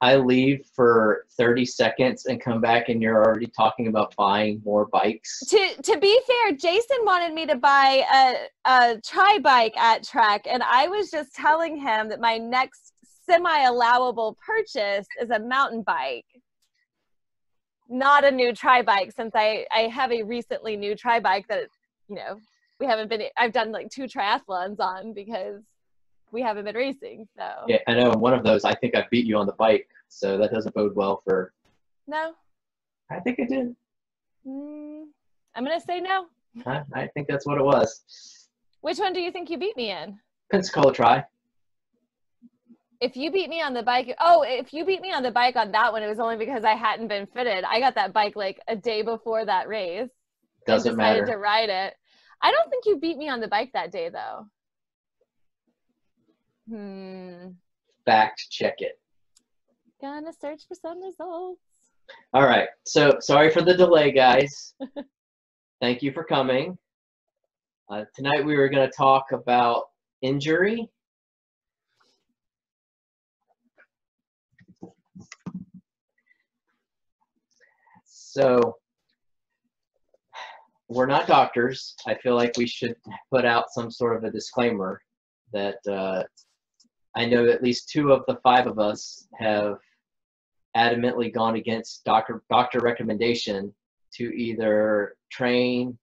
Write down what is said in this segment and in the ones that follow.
I leave for 30 seconds and come back and you're already talking about buying more bikes. To be fair, Jason wanted me to buy a tri-bike at Trek, and I was just telling him that my next semi-allowable purchase is a mountain bike, not a new tri-bike, since I have a recently new tri-bike that, you know, I've done like 2 triathlons on because we haven't been racing. So yeah, I know one of those I think I beat you on the bike, so that doesn't bode well for. No, I think I did. I'm gonna say no. I think that's what it was. Which one do you think you beat me in? Pensacola Tri. If you beat me on the bike, if you beat me on the bike on that one, it was only because I hadn't been fitted. I got that bike like a day before that race. Doesn't matter. To ride it. I don't think you beat me on the bike that day though. Fact check it. Gonna search for some results. All right. So sorry for the delay, guys. Thank you for coming. Tonight we were going to talk about injury. So we're not doctors. I feel like we should put out some sort of a disclaimer that I know at least 2 of the 5 of us have adamantly gone against doctor recommendation to either train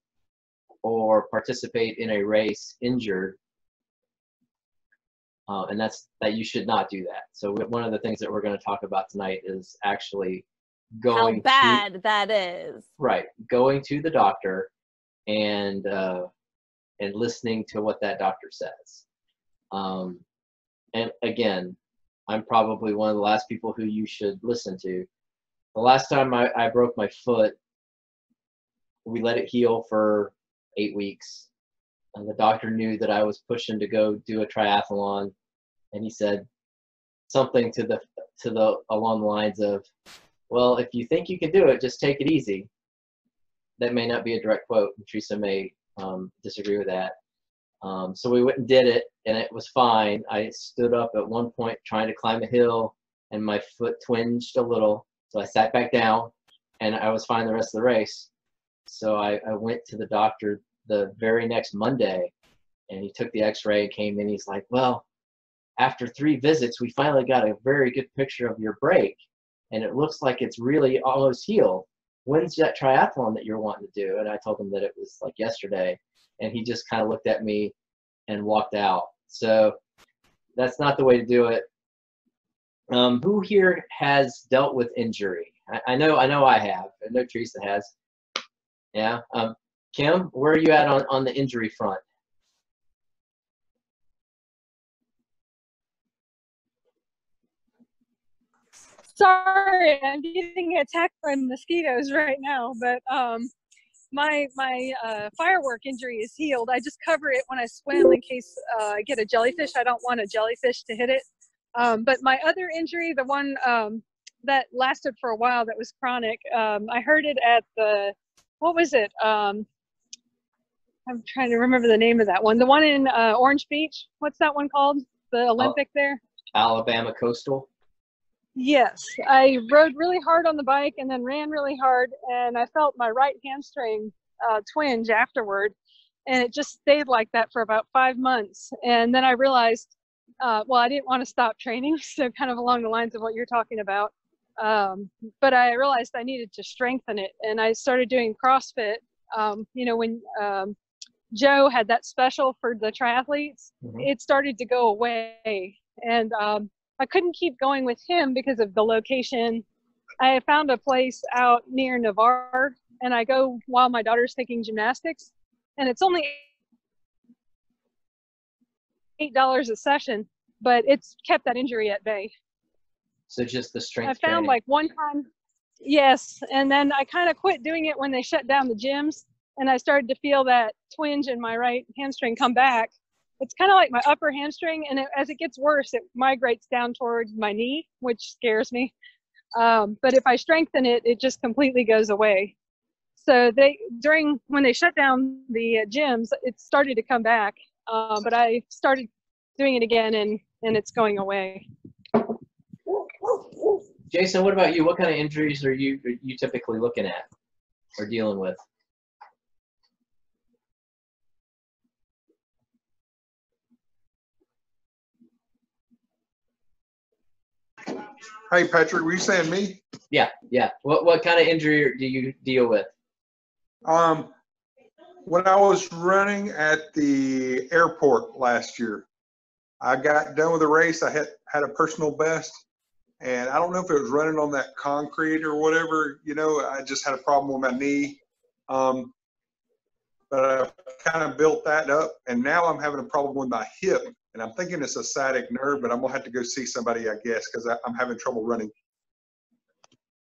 or participate in a race injured, and that you should not do that. So one of the things that we're going to talk about tonight is actually going how bad that is. Right, going to the doctor and listening to what that doctor says. And again, I'm probably one of the last people who you should listen to. The last time I broke my foot, we let it heal for 8 weeks. And the doctor knew that I was pushing to go do a triathlon, and he said something to the along the lines of, well, if you think you can do it, just take it easy. That may not be a direct quote, and Teresa may disagree with that. So we went and did it, and it was fine. I stood up at one point trying to climb a hill, and my foot twinged a little. So I sat back down, and I was fine the rest of the race. So I went to the doctor the very next Monday, and he took the x-ray and came in. He's like, well, after 3 visits, we finally got a very good picture of your break, and it looks like it's really almost healed. When's that triathlon that you're wanting to do? And I told him that it was like yesterday. And he just kind of looked at me and walked out. So that's not the way to do it. Who here has dealt with injury? I know I have. I know Teresa has. Yeah. Kim, where are you at on the injury front? Sorry, I'm getting attacked by mosquitoes right now, but my firework injury is healed. I just cover it when I swim in case I get a jellyfish. I don't want a jellyfish to hit it. But my other injury, the one that lasted for a while, that was chronic, I heard it at what was it? I'm trying to remember the name of that one. The one in Orange Beach. What's that one called? The Olympic there? Alabama Coastal. Yes, I rode really hard on the bike and then ran really hard, and I felt my right hamstring twinge afterward, and it just stayed like that for about 5 months. And then I realized, well, I didn't want to stop training, so kind of along the lines of what you're talking about. But I realized I needed to strengthen it, and I started doing CrossFit. You know, when Joe had that special for the triathletes, it started to go away, and I couldn't keep going with him because of the location. I found a place out near Navarre, and I go while my daughter's taking gymnastics, and it's only $8 a session, but it's kept that injury at bay. So just the strength I found training. like one time, yes, and then I kind of quit doing it when they shut down the gyms, and I started to feel that twinge in my right hamstring come back. It's kind of like my upper hamstring, and as it gets worse, it migrates down towards my knee, which scares me. But if I strengthen it, it just completely goes away. So when they shut down the gyms, it started to come back. But I started doing it again, and it's going away. Jason, what about you? What kind of injuries are you typically looking at or dealing with? Hey, Patrick, were you saying me? Yeah, yeah. What kind of injury do you deal with? When I was running at the airport last year, I got done with the race. I had a personal best, and I don't know if it was running on that concrete or whatever. You know, I just had a problem with my knee. But I kind of built that up, and now I'm having a problem with my hip, and I'm thinking it's a sciatic nerve, but I'm gonna have to go see somebody, I guess, because I'm having trouble running.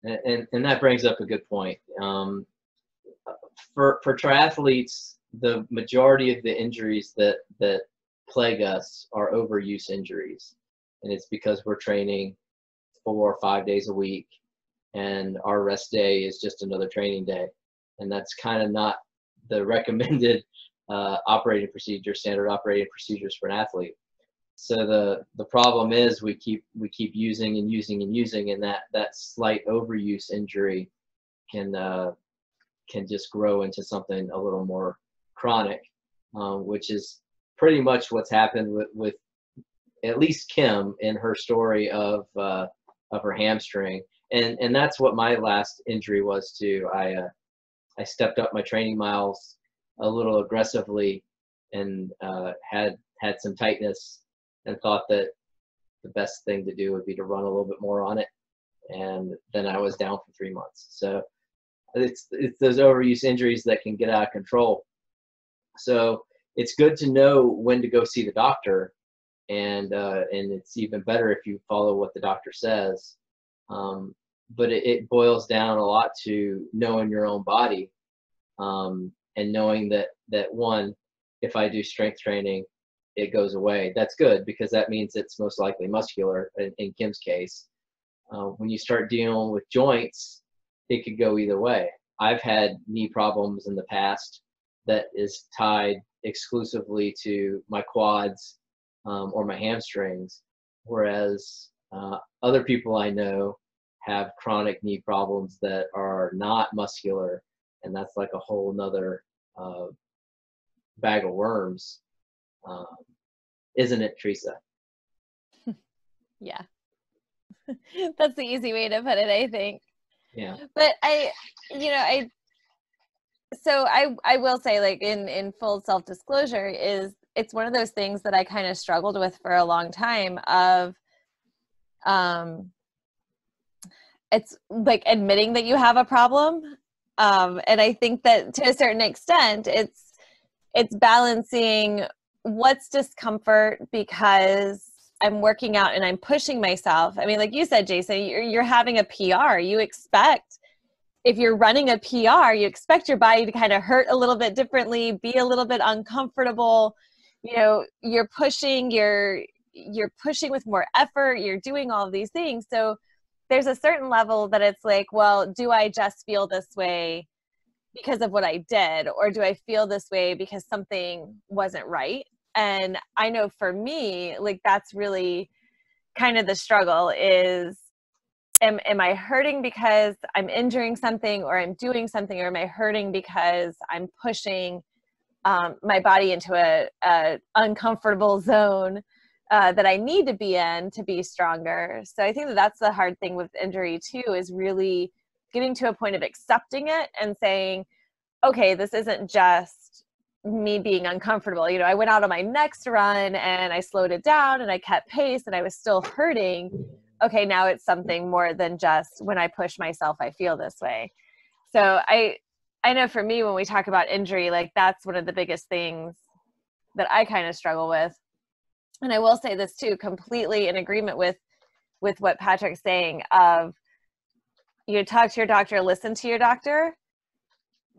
And that brings up a good point. For triathletes, the majority of the injuries that plague us are overuse injuries, and it's because we're training 4 or 5 days a week, and our rest day is just another training day, and that's kind of not the recommended operating procedure, standard operating procedures for an athlete. So the problem is we keep using and using and using, and that slight overuse injury can just grow into something a little more chronic, which is pretty much what's happened with at least Kim in her story of her hamstring, and that's what my last injury was too. I stepped up my training miles a little aggressively and had some tightness, and thought that the best thing to do would be to run a little bit more on it, and then I was down for 3 months. So it's those overuse injuries that can get out of control. So it's good to know when to go see the doctor, and it's even better if you follow what the doctor says. But it boils down a lot to knowing your own body, and knowing that one, if I do strength training, it goes away. That's good, because that means it's most likely muscular in Kim's case. When you start dealing with joints, it could go either way. I've had knee problems in the past that is tied exclusively to my quads or my hamstrings, whereas other people I know have chronic knee problems that are not muscular, and that's like a whole nother bag of worms. Isn't it, Teresa? Yeah. That's the easy way to put it, I think. Yeah. But I will say, like, in full self-disclosure, is it's one of those things that I kind of struggled with for a long time of it's like admitting that you have a problem. And I think that to a certain extent, it's balancing what's discomfort because I'm working out and I'm pushing myself. I mean, like you said, Jason, you're having a PR. You expect, if you're running a PR, you expect your body to kind of hurt a little bit differently, be a little bit uncomfortable. You know, you're pushing with more effort. You're doing all of these things. So there's a certain level that it's like, well, do I just feel this way because of what I did? Or do I feel this way because something wasn't right? And I know for me, like, that's really kind of the struggle is, am I hurting because I'm injuring something, or I'm doing something, or am I hurting because I'm pushing my body into a uncomfortable zone that I need to be in to be stronger? So I think that's the hard thing with injury too, is really getting to a point of accepting it and saying, okay, this isn't just me being uncomfortable. You know, I went out on my next run and I slowed it down and I kept pace and I was still hurting. Okay, now it's something more than just when I push myself, I feel this way. So I know for me, when we talk about injury, like, that's one of the biggest things that I kind of struggle with. And I will say this too, completely in agreement with what Patrick's saying of, you talk to your doctor, listen to your doctor.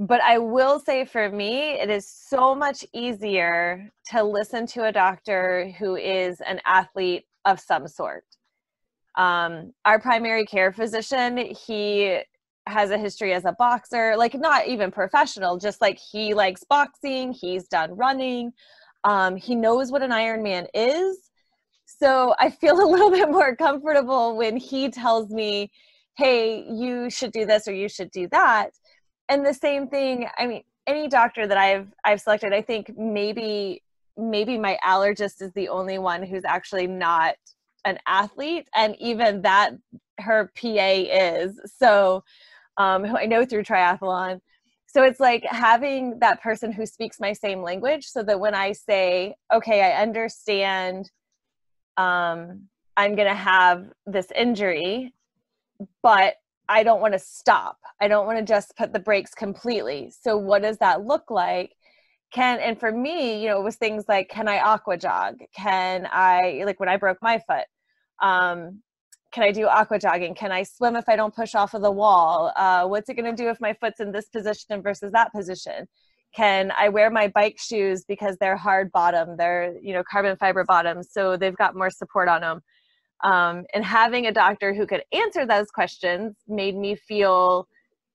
But I will say for me, it is so much easier to listen to a doctor who is an athlete of some sort. Our primary care physician, he has a history as a boxer, like, not even professional, just like, he likes boxing, he's done running. He knows what an Ironman is. So I feel a little bit more comfortable when he tells me, hey, you should do this or you should do that. And the same thing, I mean, any doctor that I've selected, I think maybe my allergist is the only one who's actually not an athlete. And even that, her PA is. So who I know through triathlon. So it's like having that person who speaks my same language, so that when I say, okay, I understand I'm going to have this injury, but I don't want to stop. I don't want to just put the brakes completely. So what does that look like? And for me, you know, it was things like, can I aqua jog? Can I, like when I broke my foot, can I do aqua jogging? Can I swim if I don't push off of the wall? What's it going to do if my foot's in this position versus that position? Can I wear my bike shoes because they're hard bottom? They're, you know, carbon fiber bottoms, so they've got more support on them. And having a doctor who could answer those questions made me feel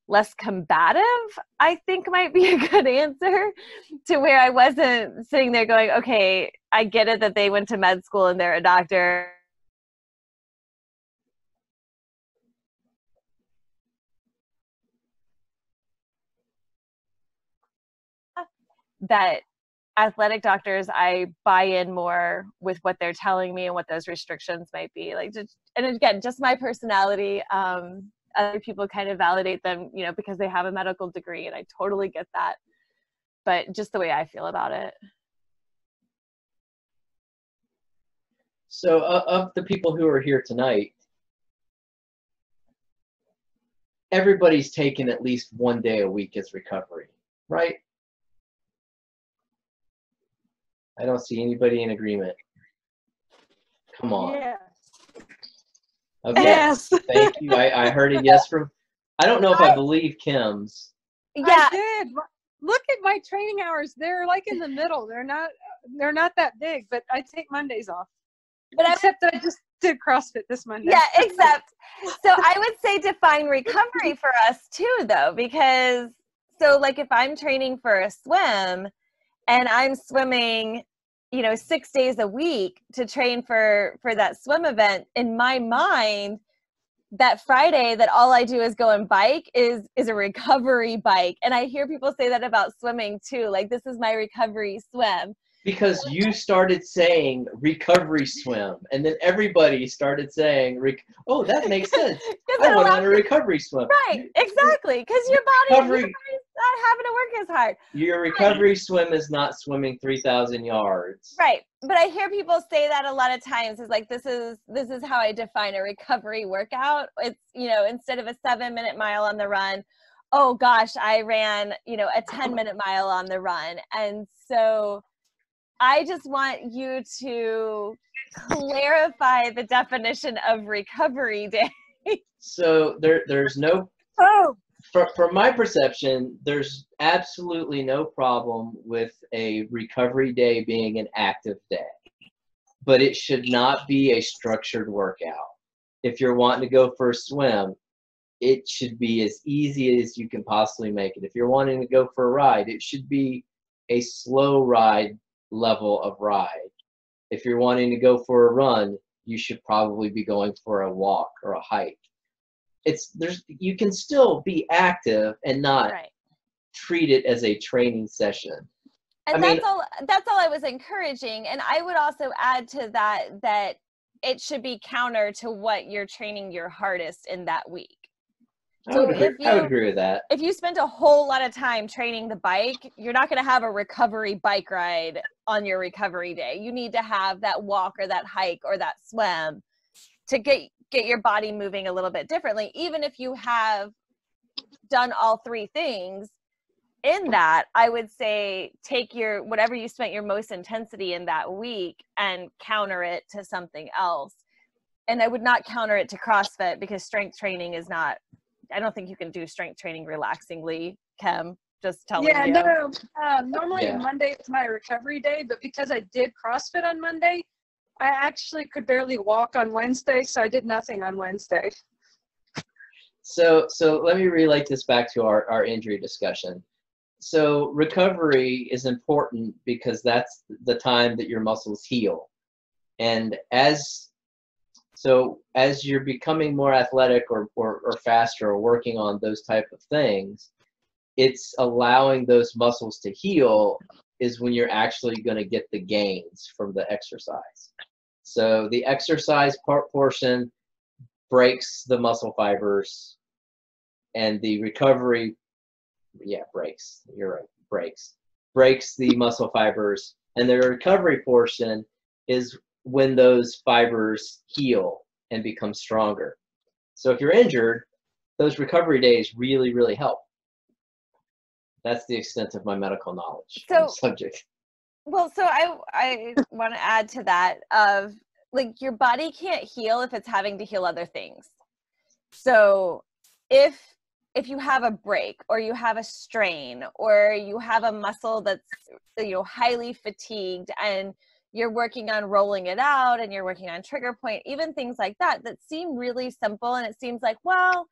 less combative, I think might be a good answer, to where I wasn't sitting there going, okay, I get it that they went to med school and they're a doctor. That athletic doctors, I buy in more with what they're telling me and what those restrictions might be. Like, and again, just my personality. Other people kind of validate them, you know, because they have a medical degree, and I totally get that. But just the way I feel about it. So of the people who are here tonight, everybody's taken at least one day a week as recovery, right? I don't see anybody in agreement. Come on. Yes. Okay. Yes. Thank you. I heard a yes from, I don't know if I believe Kim's. Yeah. I did. Look at my training hours. They're like in the middle. They're not that big, but I take Mondays off. But except that I just did CrossFit this Monday. Yeah, except. So I would say define recovery for us too, though, because so like if I'm training for a swim and I'm swimming, you know, 6 days a week to train for that swim event, in my mind, that Friday that all I do is go and bike is a recovery bike. And I hear people say that about swimming too. Like, this is my recovery swim. Because you started saying recovery swim, and then everybody started saying, oh, that makes sense. I went on a recovery swim. Right, exactly. Because your body's not having to work as hard. Your recovery swim is not swimming 3,000 yards. Right. But I hear people say that a lot of times, is like, this is how I define a recovery workout. It's, you know, instead of a 7-minute mile on the run, oh gosh, I ran, you know, a 10-minute mile on the run. And so I just want you to clarify the definition of recovery day. So there's no, from my perception, there's absolutely no problem with a recovery day being an active day, but it should not be a structured workout. If you're wanting to go for a swim, it should be as easy as you can possibly make it. If you're wanting to go for a ride, it should be a slow ride level of ride. If you're wanting to go for a run, you should probably be going for a walk or a hike. You can still be active and not treat it as a training session. And that's all I was encouraging. And I would also add to that it should be counter to what you're training your hardest in that week. I would agree with that. If you spend a whole lot of time training the bike, you're not going to have a recovery bike ride on your recovery day. You need to have that walk or that hike or that swim to get your body moving a little bit differently. Even if you have done all three things in that, I would say take your whatever you spent your most intensity in that week and counter it to something else. And I would not counter it to CrossFit, because strength training is not, I don't think you can do strength training relaxingly, Kim. Just telling you. No. Normally Monday is my recovery day, but because I did CrossFit on Monday, I actually could barely walk on Wednesday, so I did nothing on Wednesday. So let me relate this back to our injury discussion. So recovery is important because that's the time that your muscles heal. And as you're becoming more athletic or faster or working on those type of things, it's allowing those muscles to heal is when you're actually going to get the gains from the exercise. So the exercise portion breaks the muscle fibers, and the recovery, breaks. You're right, breaks the muscle fibers, and the recovery portion is when those fibers heal and become stronger. So if you're injured, those recovery days really, really help. That's the extent of my medical knowledge on the subject. Well, so I want to add to that of, like, your body can't heal if it's having to heal other things. So if you have a break, or you have a strain, or you have a muscle that's, highly fatigued, and you're working on rolling it out, and you're working on trigger point, even things like that seem really simple, and it seems like, well,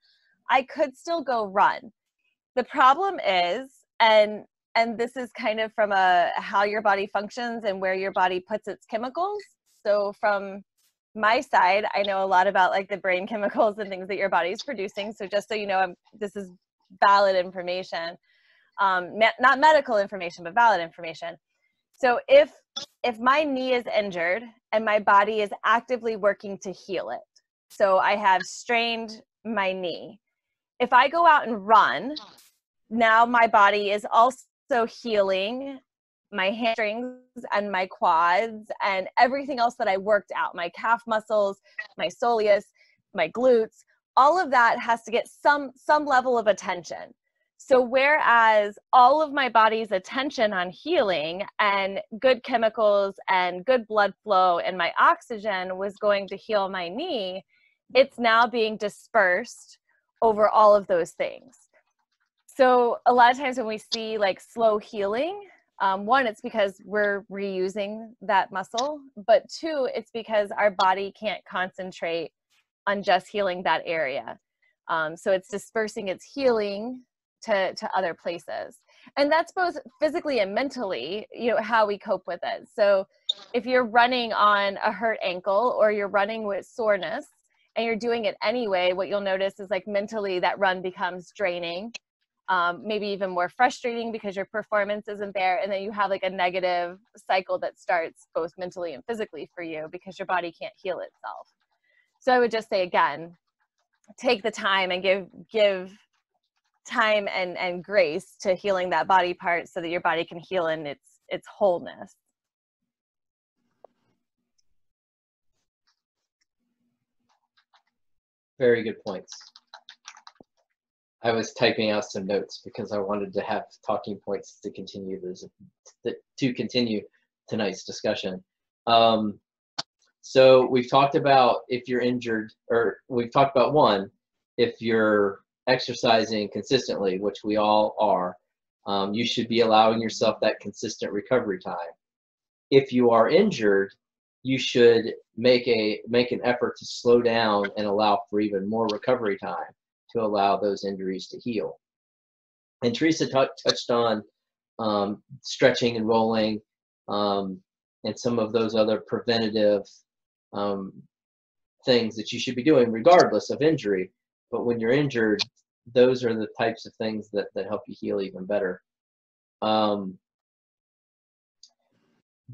I could still go run. The problem is, and this is kind of from how your body functions and where your body puts its chemicals. So from my side, I know a lot about, like, the brain chemicals and things that your body's producing. So just so you know, this is valid information, not medical information, but valid information. So if my knee is injured and my body is actively working to heal it, so I have strained my knee, if I go out and run, now my body is also healing my hamstrings and my quads and everything else that I worked out, my calf muscles, my soleus, my glutes, all of that has to get some level of attention. So whereas all of my body's attention on healing and good chemicals and good blood flow and my oxygen was going to heal my knee, it's now being dispersed over all of those things. So a lot of times when we see, like, slow healing, one, it's because we're reusing that muscle, but two, it's because our body can't concentrate on just healing that area. So it's dispersing its healing to other places. And that's both physically and mentally, how we cope with it. So if you're running on a hurt ankle, or you're running with soreness and you're doing it anyway, what you'll notice is, like, mentally that run becomes draining. Maybe even more frustrating because your performance isn't there. And then you have, like, a negative cycle that starts both mentally and physically for you because your body can't heal itself. So I would just say, again, take the time and give time and grace to healing that body part so that your body can heal in its wholeness. Very good points. I was typing out some notes because I wanted to have talking points to continue tonight's discussion. So we've talked about if you're injured, or we've talked about, one, if you're exercising consistently, which we all are, you should be allowing yourself that consistent recovery time. If you are injured, you should make an effort to slow down and allow for even more recovery time to allow those injuries to heal. And Teresa touched on stretching and rolling, and some of those other preventative things that you should be doing regardless of injury. But when you're injured, those are the types of things that help you heal even better. Do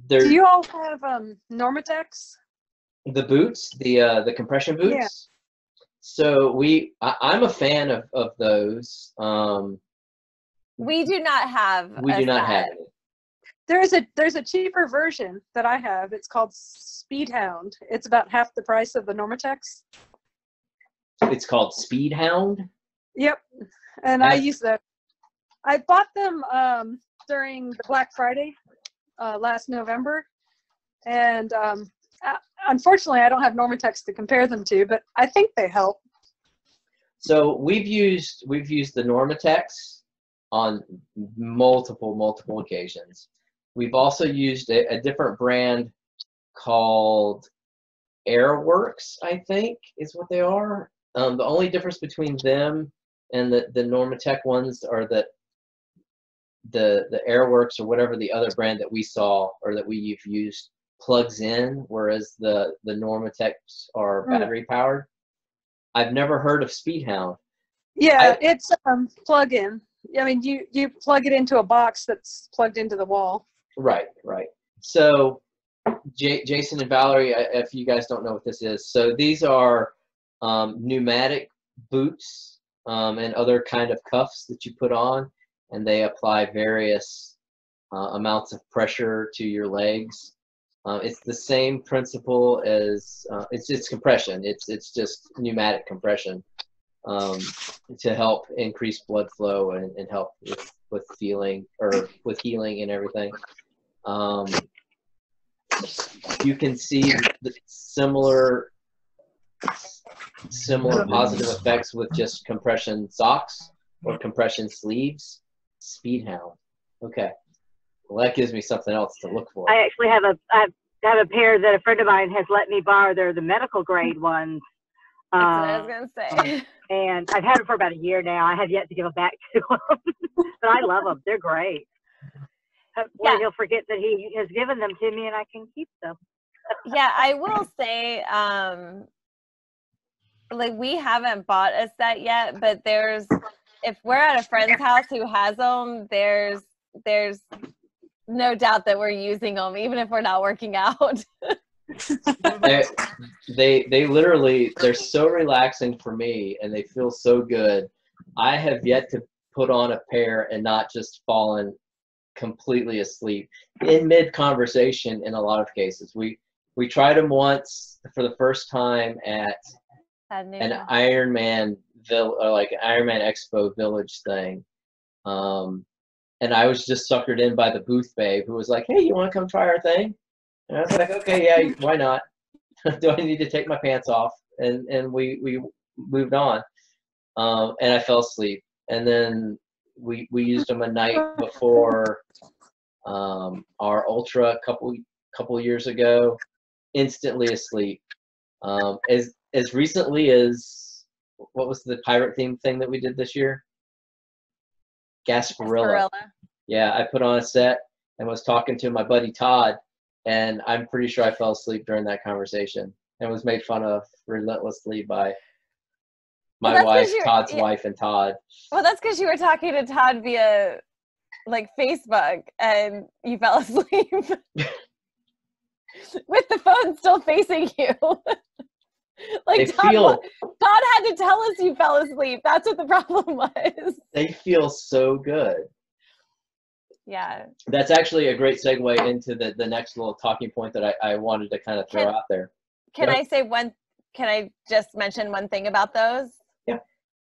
you all have Pneumatics? The boots, the compression boots? Yeah. So I'm a fan of those. We do not have. We do not have any. There's a cheaper version that I have. It's called Speedhound. It's about half the price of the Pneumatics. It's called Speedhound? Yep. And I use that. I bought them during the Black Friday last November. And unfortunately, I don't have Pneumatics to compare them to, but I think they help. So we've used the Pneumatics on multiple occasions. We've also used a different brand called Airworks, I think is what they are. The only difference between them and the Pneumatic ones are that the Airworks, or whatever the other brand that we saw or that we've used, plugs in, whereas the Pneumatics are battery powered. I've never heard of Speedhound. Yeah, it's plug-in. I mean, you plug it into a box that's plugged into the wall. Right. So, Jason and Valerie, if you guys don't know what this is, so these are pneumatic boots and other kind of cuffs that you put on, and they apply various amounts of pressure to your legs. It's the same principle as it's compression. It's just pneumatic compression to help increase blood flow and help with healing and everything. You can see the similar positive effects with just compression socks or compression sleeves. Speedhound. Okay. Well, that gives me something else to look for. I actually have a pair that a friend of mine has let me borrow. They're the medical grade ones. That's what I was gonna say. And I've had them for about a year now. I have yet to give them back to him, but I love them. They're great. Hopefully he'll forget that he has given them to me and I can keep them. Yeah, I will say, like, we haven't bought a set yet, but if we're at a friend's house who has them, there's no doubt that we're using them, even if we're not working out. they literally, they're so relaxing for me, and they feel so good. I have yet to put on a pair and not just fallen completely asleep in mid-conversation. In a lot of cases, we tried them once for the first time at an Ironman Expo Village thing, and I was just suckered in by the booth babe who was like, "Hey, you want to come try our thing?" And I was like, "Okay, yeah, why not? Do I need to take my pants off?" And we moved on, and I fell asleep. And then we used them a night before our ultra a couple years ago. Instantly asleep. As recently as, what was the pirate theme thing that we did this year? Gasparilla. Yeah, I put on a set and was talking to my buddy Todd, and I'm pretty sure I fell asleep during that conversation and was made fun of relentlessly by my wife, Todd's wife, and Todd. Well, that's because you were talking to Todd via like Facebook and you fell asleep with the phone still facing you. Like Todd had to tell us you fell asleep. That's what the problem was. They feel so good. Yeah. That's actually a great segue into the next little talking point that I wanted to kind of throw out there. Can I just mention one thing about those? Yeah.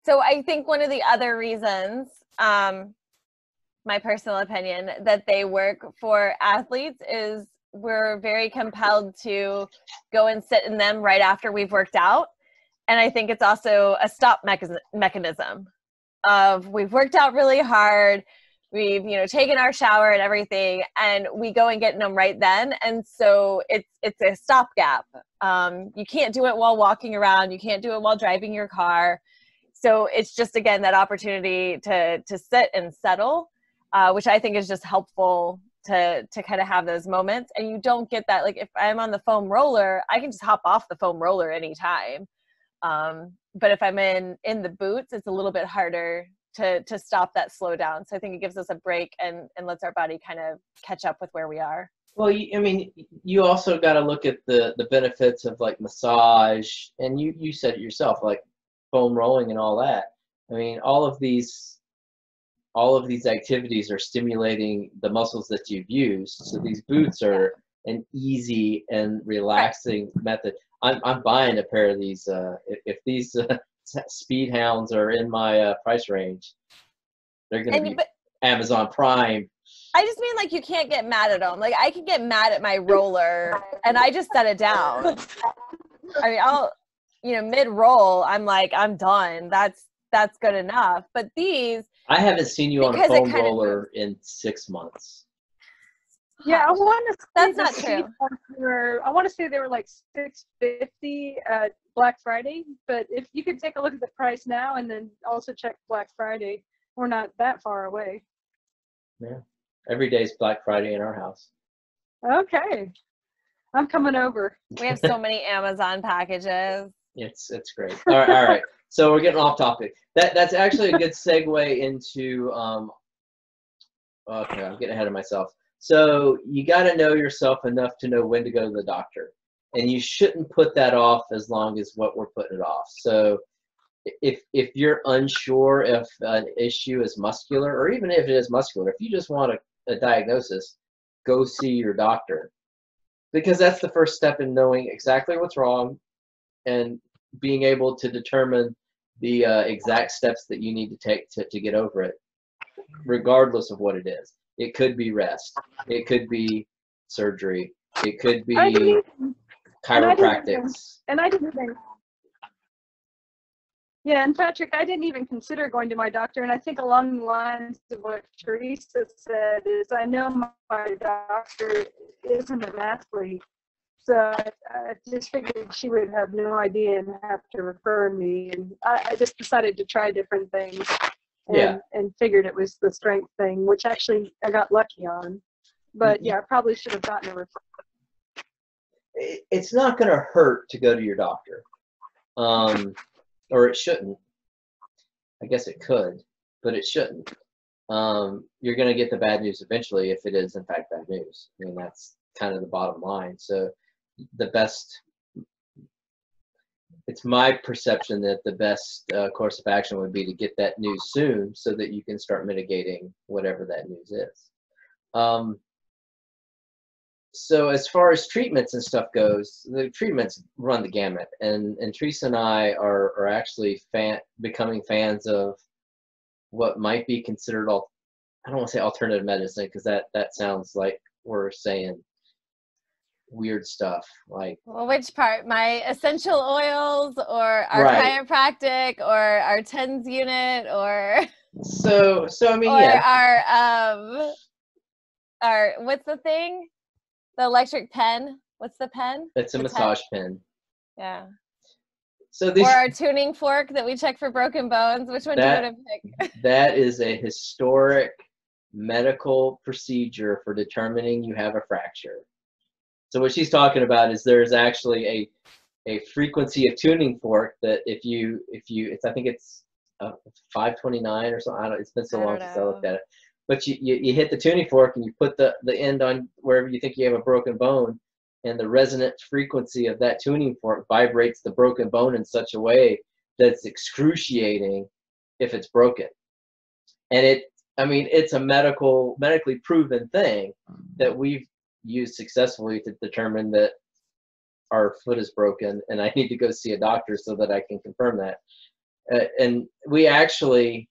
So I think one of the other reasons, my personal opinion, that they work for athletes is we're very compelled to go and sit in them right after we've worked out. And I think it's also a stop mechanism of we've worked out really hard. We've, taken our shower and everything, and we go and get in them right then. And so it's a stopgap. You can't do it while walking around. You can't do it while driving your car. So it's just, again, that opportunity to sit and settle, which I think is just helpful to kind of have those moments. And you don't get that, like if I'm on the foam roller, I can just hop off the foam roller anytime. But if I'm in the boots, it's a little bit harder to stop that slow down. So I think it gives us a break and lets our body kind of catch up with where we are. Well, you also got to look at the benefits of like massage, and you said it yourself, like foam rolling and all that. I mean, all of these activities are stimulating the muscles that you've used. So these boots are an easy and relaxing method. I'm buying a pair of these. If these Speed Hounds are in my price range, they're going to be Amazon Prime. I just mean, like, you can't get mad at them. Like, I can get mad at my roller and I just set it down. I mean, I'll, mid-roll, I'm like, I'm done. That's good enough. But these, I haven't seen you on a foam roller in 6 months. Yeah, I want to. That's not true. I want to say they were like $650 at Black Friday. But if you could take a look at the price now and then also check Black Friday, we're not that far away. Yeah, every day is Black Friday in our house. Okay. I'm coming over. We have so many Amazon packages. It's great. All right. So we're getting off topic. That's actually a good segue into okay, I'm getting ahead of myself. So you got to know yourself enough to know when to go to the doctor, and you shouldn't put that off as long as what we're putting it off. So if you're unsure if an issue is muscular, or even if it is muscular, if you just want a diagnosis, go see your doctor, because that's the first step in knowing exactly what's wrong and being able to determine the exact steps that you need to take to get over it, regardless of what it is. It could be rest. It could be surgery. It could be chiropractics. And I didn't even. Yeah, and Patrick, I didn't even consider going to my doctor, and I think along the lines of what Teresa said is, I know my doctor isn't an athlete, so I just figured she would have no idea and have to refer me, and I just decided to try different things, and figured it was the strength thing, which actually I got lucky on, but yeah, I probably should have gotten a referral. It's not going to hurt to go to your doctor. Or it shouldn't. I guess it could, but it shouldn't. You're going to get the bad news eventually if it is, in fact, bad news. I mean, that's kind of the bottom line. So it's my perception that the best course of action would be to get that news soon so that you can start mitigating whatever that news is. So as far as treatments and stuff goes, the treatments run the gamut, and Teresa and I are actually becoming fans of what might be considered I don't want to say alternative medicine, because that sounds like we're saying weird stuff. Like, well, which part? My essential oils, or our chiropractic, or our TENS unit, or so I mean, or yeah. our what's the thing? The electric pen. What's the pen? It's a massage pen. Yeah. So these, or our tuning fork that we check for broken bones. Which one do you want to pick? That is a historic medical procedure for determining you have a fracture. So what she's talking about is there's actually a frequency of tuning fork that if you I think it's 529 or something. It's been so long since I looked at it. But you hit the tuning fork and you put the end on wherever you think you have a broken bone, and the resonant frequency of that tuning fork vibrates the broken bone in such a way that it's excruciating if it's broken. And it's a medically proven thing that we've used successfully to determine that our foot is broken and I need to go see a doctor so that I can confirm that. And we actually,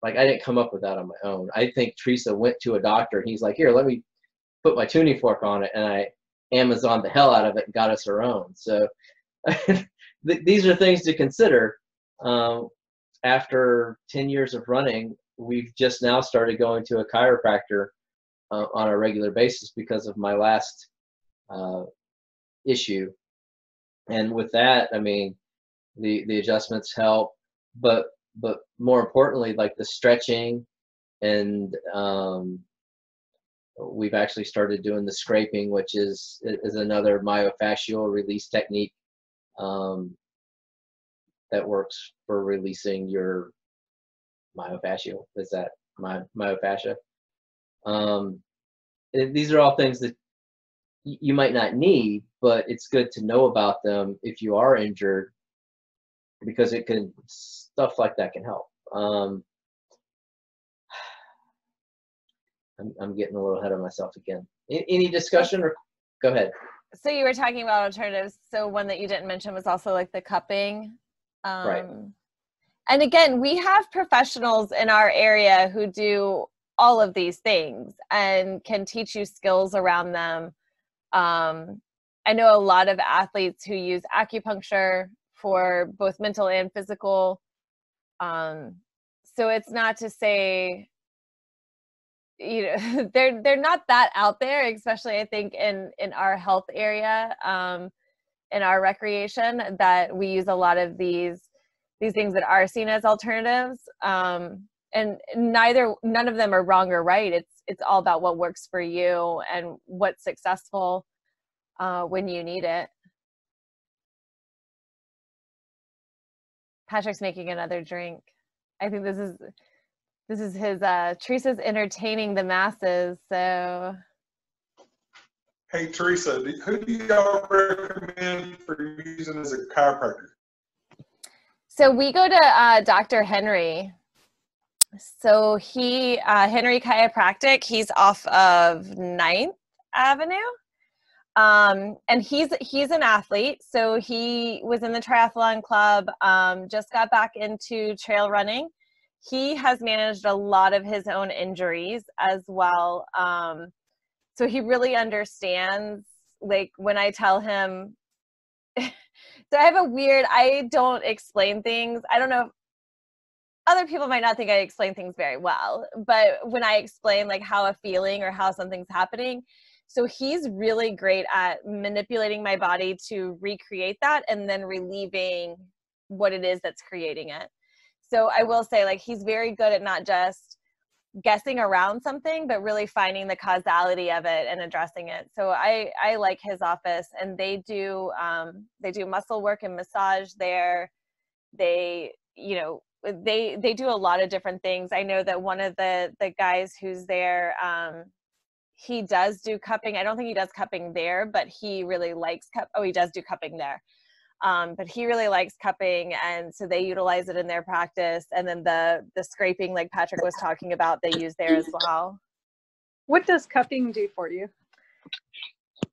I didn't come up with that on my own. I think Teresa went to a doctor and he's like, here, let me put my tuning fork on it. And I Amazoned the hell out of it and got us our own. So these are things to consider. After 10 years of running, we've just now started going to a chiropractor on a regular basis because of my last issue. And with that, I mean, the adjustments help, but more importantly, like the stretching, and we've actually started doing the scraping, which is another myofascial release technique that works for releasing your myofascial. Is that myofascia? These are all things that you might not need, but it's good to know about them if you are injured, because stuff like that can help. I'm getting a little ahead of myself again. Any discussion, or go ahead? So you were talking about alternatives. So one that you didn't mention was also like the cupping. Right. And again, we have professionals in our area who do all of these things and can teach you skills around them. I know a lot of athletes who use acupuncture for both mental and physical. So it's not to say, they're not that out there, especially I think in our health area, in our recreation, that we use a lot of these things that are seen as alternatives. And none of them are wrong or right. It's all about what works for you and what's successful. when you need it. Patrick's making another drink. I think this is his Teresa's entertaining the masses, so. Hey Teresa, who do y'all recommend for using as a chiropractor? So we go to Dr. Henry. So Henry Chiropractic, he's off of 9th Avenue. And he's an athlete. So he was in the triathlon club, just got back into trail running. He has managed a lot of his own injuries as well. So he really understands, like when I tell him, so I don't explain things. I don't know if other people might not think I explain things very well, but when I explain like how a feeling or how something's happening, so he's really great at manipulating my body to recreate that and then relieving what it is that's creating it. So I will say, like, he's very good at not just guessing around something, but really finding the causality of it and addressing it. So I like his office, and they do muscle work and massage there. They do a lot of different things. I know that one of the guys who's there, he does do cupping. I don't think he does cupping there, but he really likes he does do cupping there. But he really likes cupping, and so they utilize it in their practice. And then the scraping, like Patrick was talking about, they use there as well. What does cupping do for you?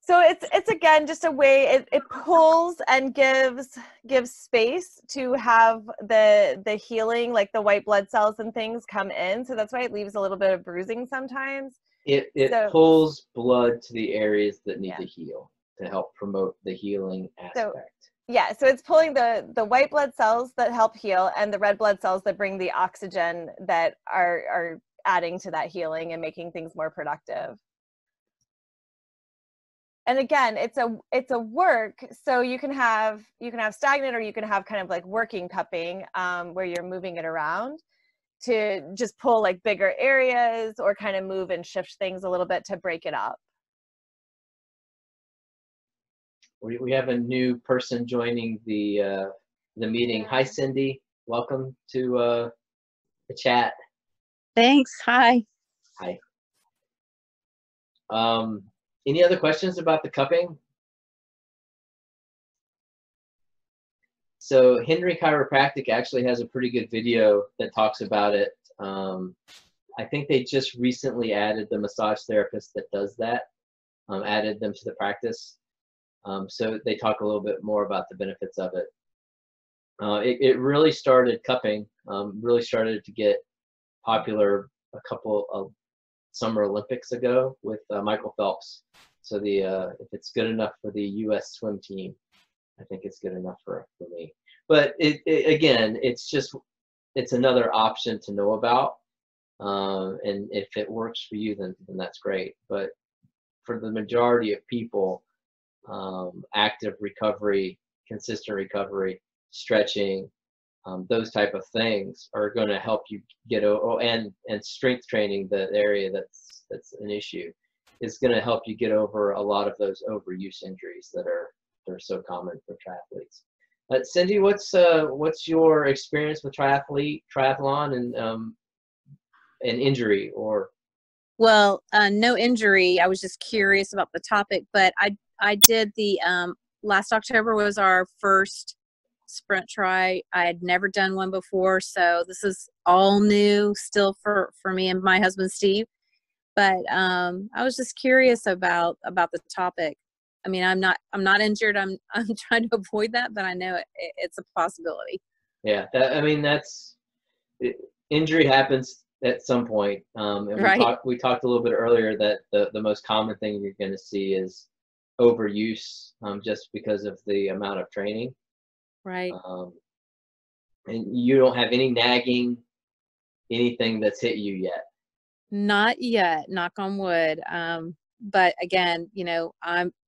So it's again just a way it pulls and gives space to have the healing, like the white blood cells and things come in. So that's why it leaves a little bit of bruising sometimes. It pulls blood to the areas that need to heal to help promote the healing aspect. So it's pulling the white blood cells that help heal and the red blood cells that bring the oxygen that are adding to that healing and making things more productive. And again, it's a work, so you can have stagnant, or you can have kind of like working cupping, where you're moving it around to just pull like bigger areas, or kind of move and shift things a little bit to break it up. We have a new person joining the meeting. Hi, Cindy. Welcome to the chat. Thanks. Hi. Hi. Any other questions about the cupping? So Henry Chiropractic actually has a pretty good video that talks about it. I think they just recently added the massage therapist that does that, added them to the practice. So they talk a little bit more about the benefits of it. It really started cupping, really started to get popular a couple of Summer Olympics ago with Michael Phelps. So if it's good enough for the U.S. swim team, I think it's good enough for me. But again, it's another option to know about. And if it works for you, then that's great. But for the majority of people, active recovery, consistent recovery, stretching, those type of things are going to help you get and strength training, the area that's an issue, is going to help you get over a lot of those overuse injuries that are so common for triathletes. Cindy, what's your experience with triathlon and injury? Or Well, no injury. I was just curious about the topic, but I did the last October was our first sprint try. I had never done one before, so this is all new still for me and my husband Steve. But I was just curious about the topic. I mean, I'm not injured. I'm trying to avoid that, but I know it's a possibility. Yeah, injury happens at some point. And right. we talked a little bit earlier that the most common thing you're going to see is overuse, just because of the amount of training. Right. And you don't have any nagging, anything that's hit you yet. Not yet, knock on wood. But again,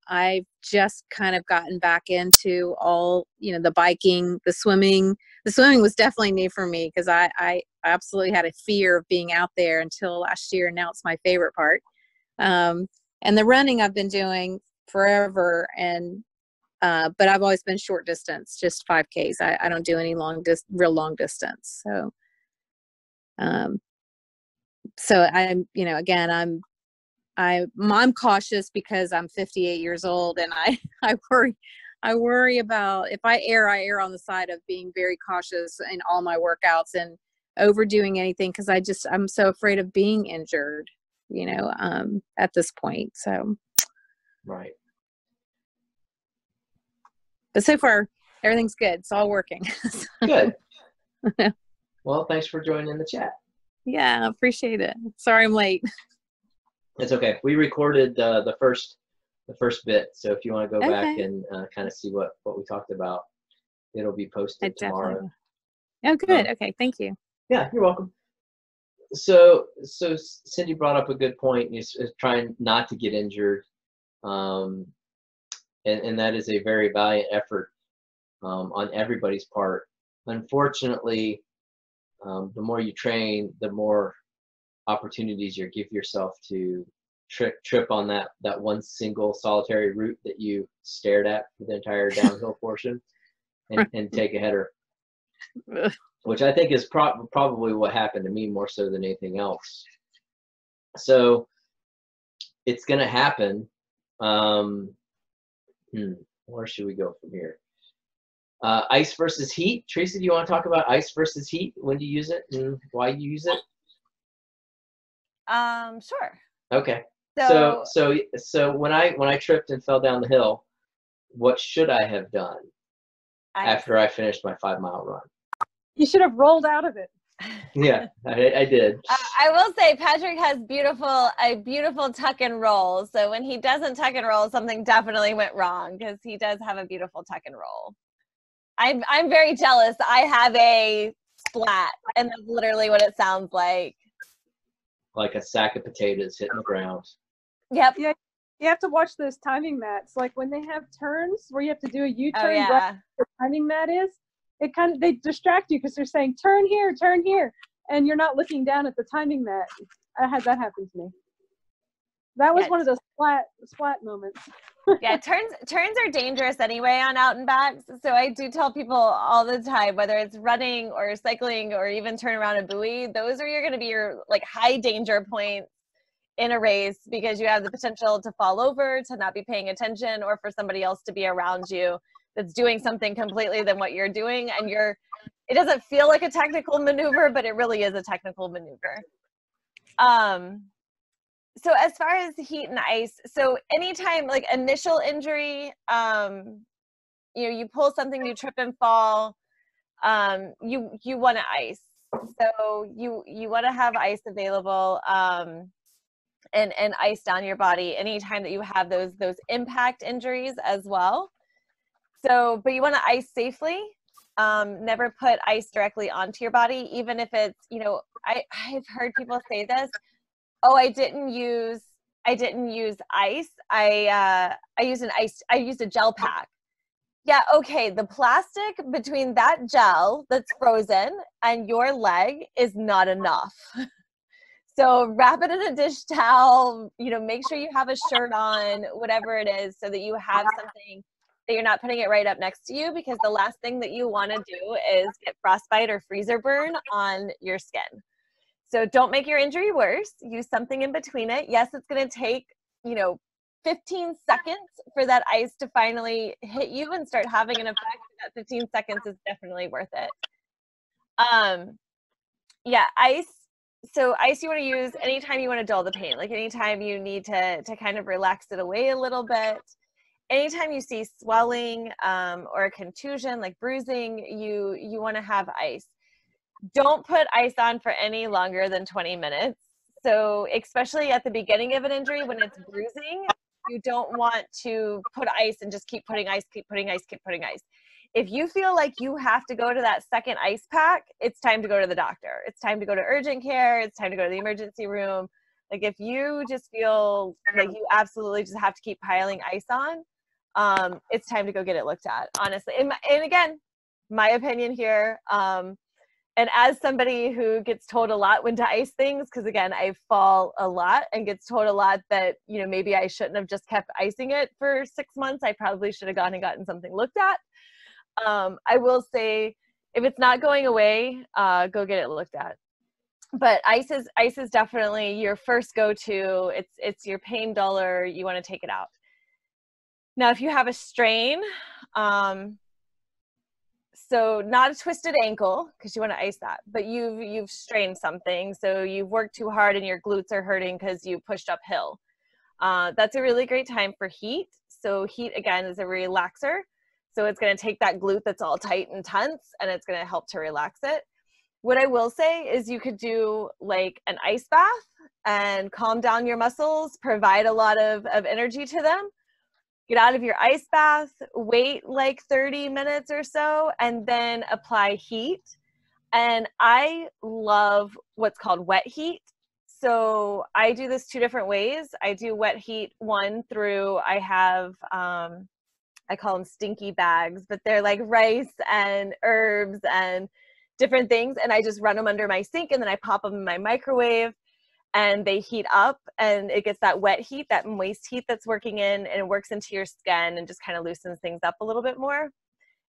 I've just kind of gotten back into all, the biking, the swimming. The swimming was definitely new for me because I absolutely had a fear of being out there until last year. And now it's my favorite part. And the running I've been doing forever. And but I've always been short distance, just 5Ks. I don't do any real long distance. So I'm, you know, again, I'm cautious because I'm 58 years old, and I worry about, if I err on the side of being very cautious in all my workouts and overdoing anything, because I'm so afraid of being injured, you know, at this point. So Right. but so far everything's good. It's all working. Good. Well, thanks for joining the chat. Yeah, appreciate it. Sorry I'm late. It's okay. We recorded the first bit, so if you want to go back Okay. and kind of see what we talked about, it'll be posted tomorrow. Oh, good. Okay, thank you. Yeah, you're welcome. So Cindy brought up a good point. Is trying not to get injured, and that is a very valiant effort on everybody's part. Unfortunately, the more you train, the more opportunities you give yourself to trip on that one single solitary route that you stared at for the entire downhill portion, and take a header, which I think is probably what happened to me more so than anything else. So it's going to happen. Where should we go from here? Ice versus heat. Teresa, do you want to talk about ice versus heat? When do you use it and why you use it? Sure. Okay. So when I tripped and fell down the hill, what should I have done after I finished my 5-mile run? You should have rolled out of it. Yeah, I did. I will say Patrick has a beautiful tuck and roll. So when he doesn't tuck and roll, something definitely went wrong, because he does have a beautiful tuck and roll. I'm very jealous. I have a splat, and that's literally what it sounds like. Like a sack of potatoes hitting the ground. Yep. Yeah, you have to watch those timing mats. Like when they have turns where you have to do a U-turn, Oh, yeah. right where the timing mat is, they distract you because they're saying turn here, and you're not looking down at the timing mat. I had that happen to me. That was one of those splat moments. Yeah, turns are dangerous anyway on out and backs. So I do tell people all the time, whether it's running or cycling or even turn around a buoy, those are going to be your like high danger points in a race, because you have the potential to fall over, to not be paying attention, or for somebody else to be around you that's doing something completely than what you're doing, and it doesn't feel like a technical maneuver, but it really is a technical maneuver. So as far as heat and ice, so anytime like initial injury, you pull something, you trip and fall, you want to ice. So you want to have ice available, and ice down your body anytime that you have those impact injuries as well. So, but you want to ice safely. Never put ice directly onto your body, even if it's, I've heard people say this. Oh, I didn't use ice. I used a gel pack. Yeah, okay. The plastic between that gel that's frozen and your leg is not enough. So wrap it in a dish towel, make sure you have a shirt on, whatever it is, so that you have something that you're not putting it right up next to you, because the last thing that you want to do is get frostbite or freezer burn on your skin. So don't make your injury worse. Use something in between it. Yes, it's going to take, 15 seconds for that ice to finally hit you and start having an effect. That 15 seconds is definitely worth it. Yeah, ice. So ice you want to use anytime you want to dull the pain, like anytime you need to kind of relax it away a little bit. Anytime you see swelling or a contusion, like bruising, you want to have ice. Don't put ice on for any longer than 20 minutes. So especially at the beginning of an injury when it's bruising, you don't want to put ice and just keep putting ice. If you feel like you have to go to that second ice pack, it's time to go to the doctor. It's time to go to urgent care. It's time to go to the emergency room. Like if you just feel like you absolutely just have to keep piling ice on, it's time to go get it looked at, honestly. And again, my opinion here, And as somebody who gets told a lot when to ice things, because again, I fall a lot and gets told a lot that, you know, maybe I shouldn't have just kept icing it for 6 months. I probably should have gone and gotten something looked at. I will say, if it's not going away, go get it looked at. But ice is definitely your first go-to. It's your pain duller. You want to take it out. Now, if you have a strain, so not a twisted ankle, because you want to ice that, but you've strained something. So you've worked too hard and your glutes are hurting because you pushed uphill. That's a really great time for heat. So heat, again, is a relaxer. So it's going to take that glute that's all tight and tense, and it's going to help to relax it. What I will say is you could do like an ice bath and calm down your muscles, provide a lot of energy to them. Get out of your ice bath, wait like 30 minutes or so, and then apply heat. And I love what's called wet heat. So I do this 2 different ways. I do wet heat one through, I have, I call them stinky bags, but they're like rice and herbs and different things. And I just run them under my sink, and then I pop them in my microwave, and they heat up, and it gets that wet heat, that moist heat that's working in, and it works into your skin and just kind of loosens things up a little bit more.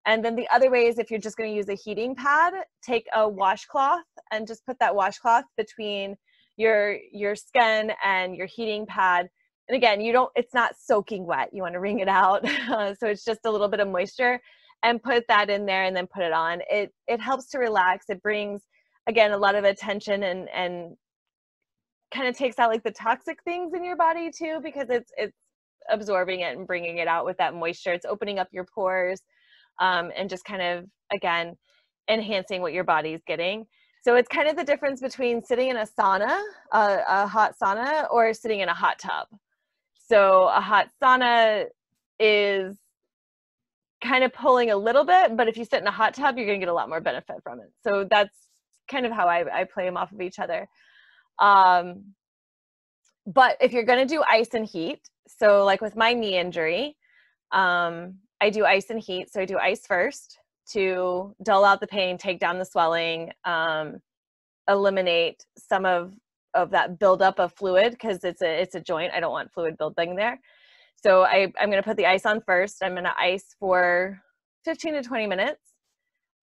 And then the other way is, if you're just going to use a heating pad, take a washcloth and just put that washcloth between your skin and your heating pad. And again, it's not soaking wet. You want to wring it out. So it's just a little bit of moisture, and put that in there and then put it on. It helps to relax. It brings, again, a lot of attention and kind of takes out like the toxic things in your body too, because it's absorbing it and bringing it out with that moisture. It's opening up your pores, and just kind of, again, enhancing what your body's getting. So it's kind of the difference between sitting in a sauna, a hot sauna, or sitting in a hot tub. So a hot sauna is kind of pulling a little bit, but if you sit in a hot tub, you're going to get a lot more benefit from it. So that's kind of how I play them off of each other. But if you're going to do ice and heat, so like with my knee injury, I do ice and heat. So I do ice first to dull out the pain, take down the swelling, eliminate some of that buildup of fluid, because it's a joint. I don't want fluid building there. So I'm going to put the ice on first. I'm going to ice for 15 to 20 minutes.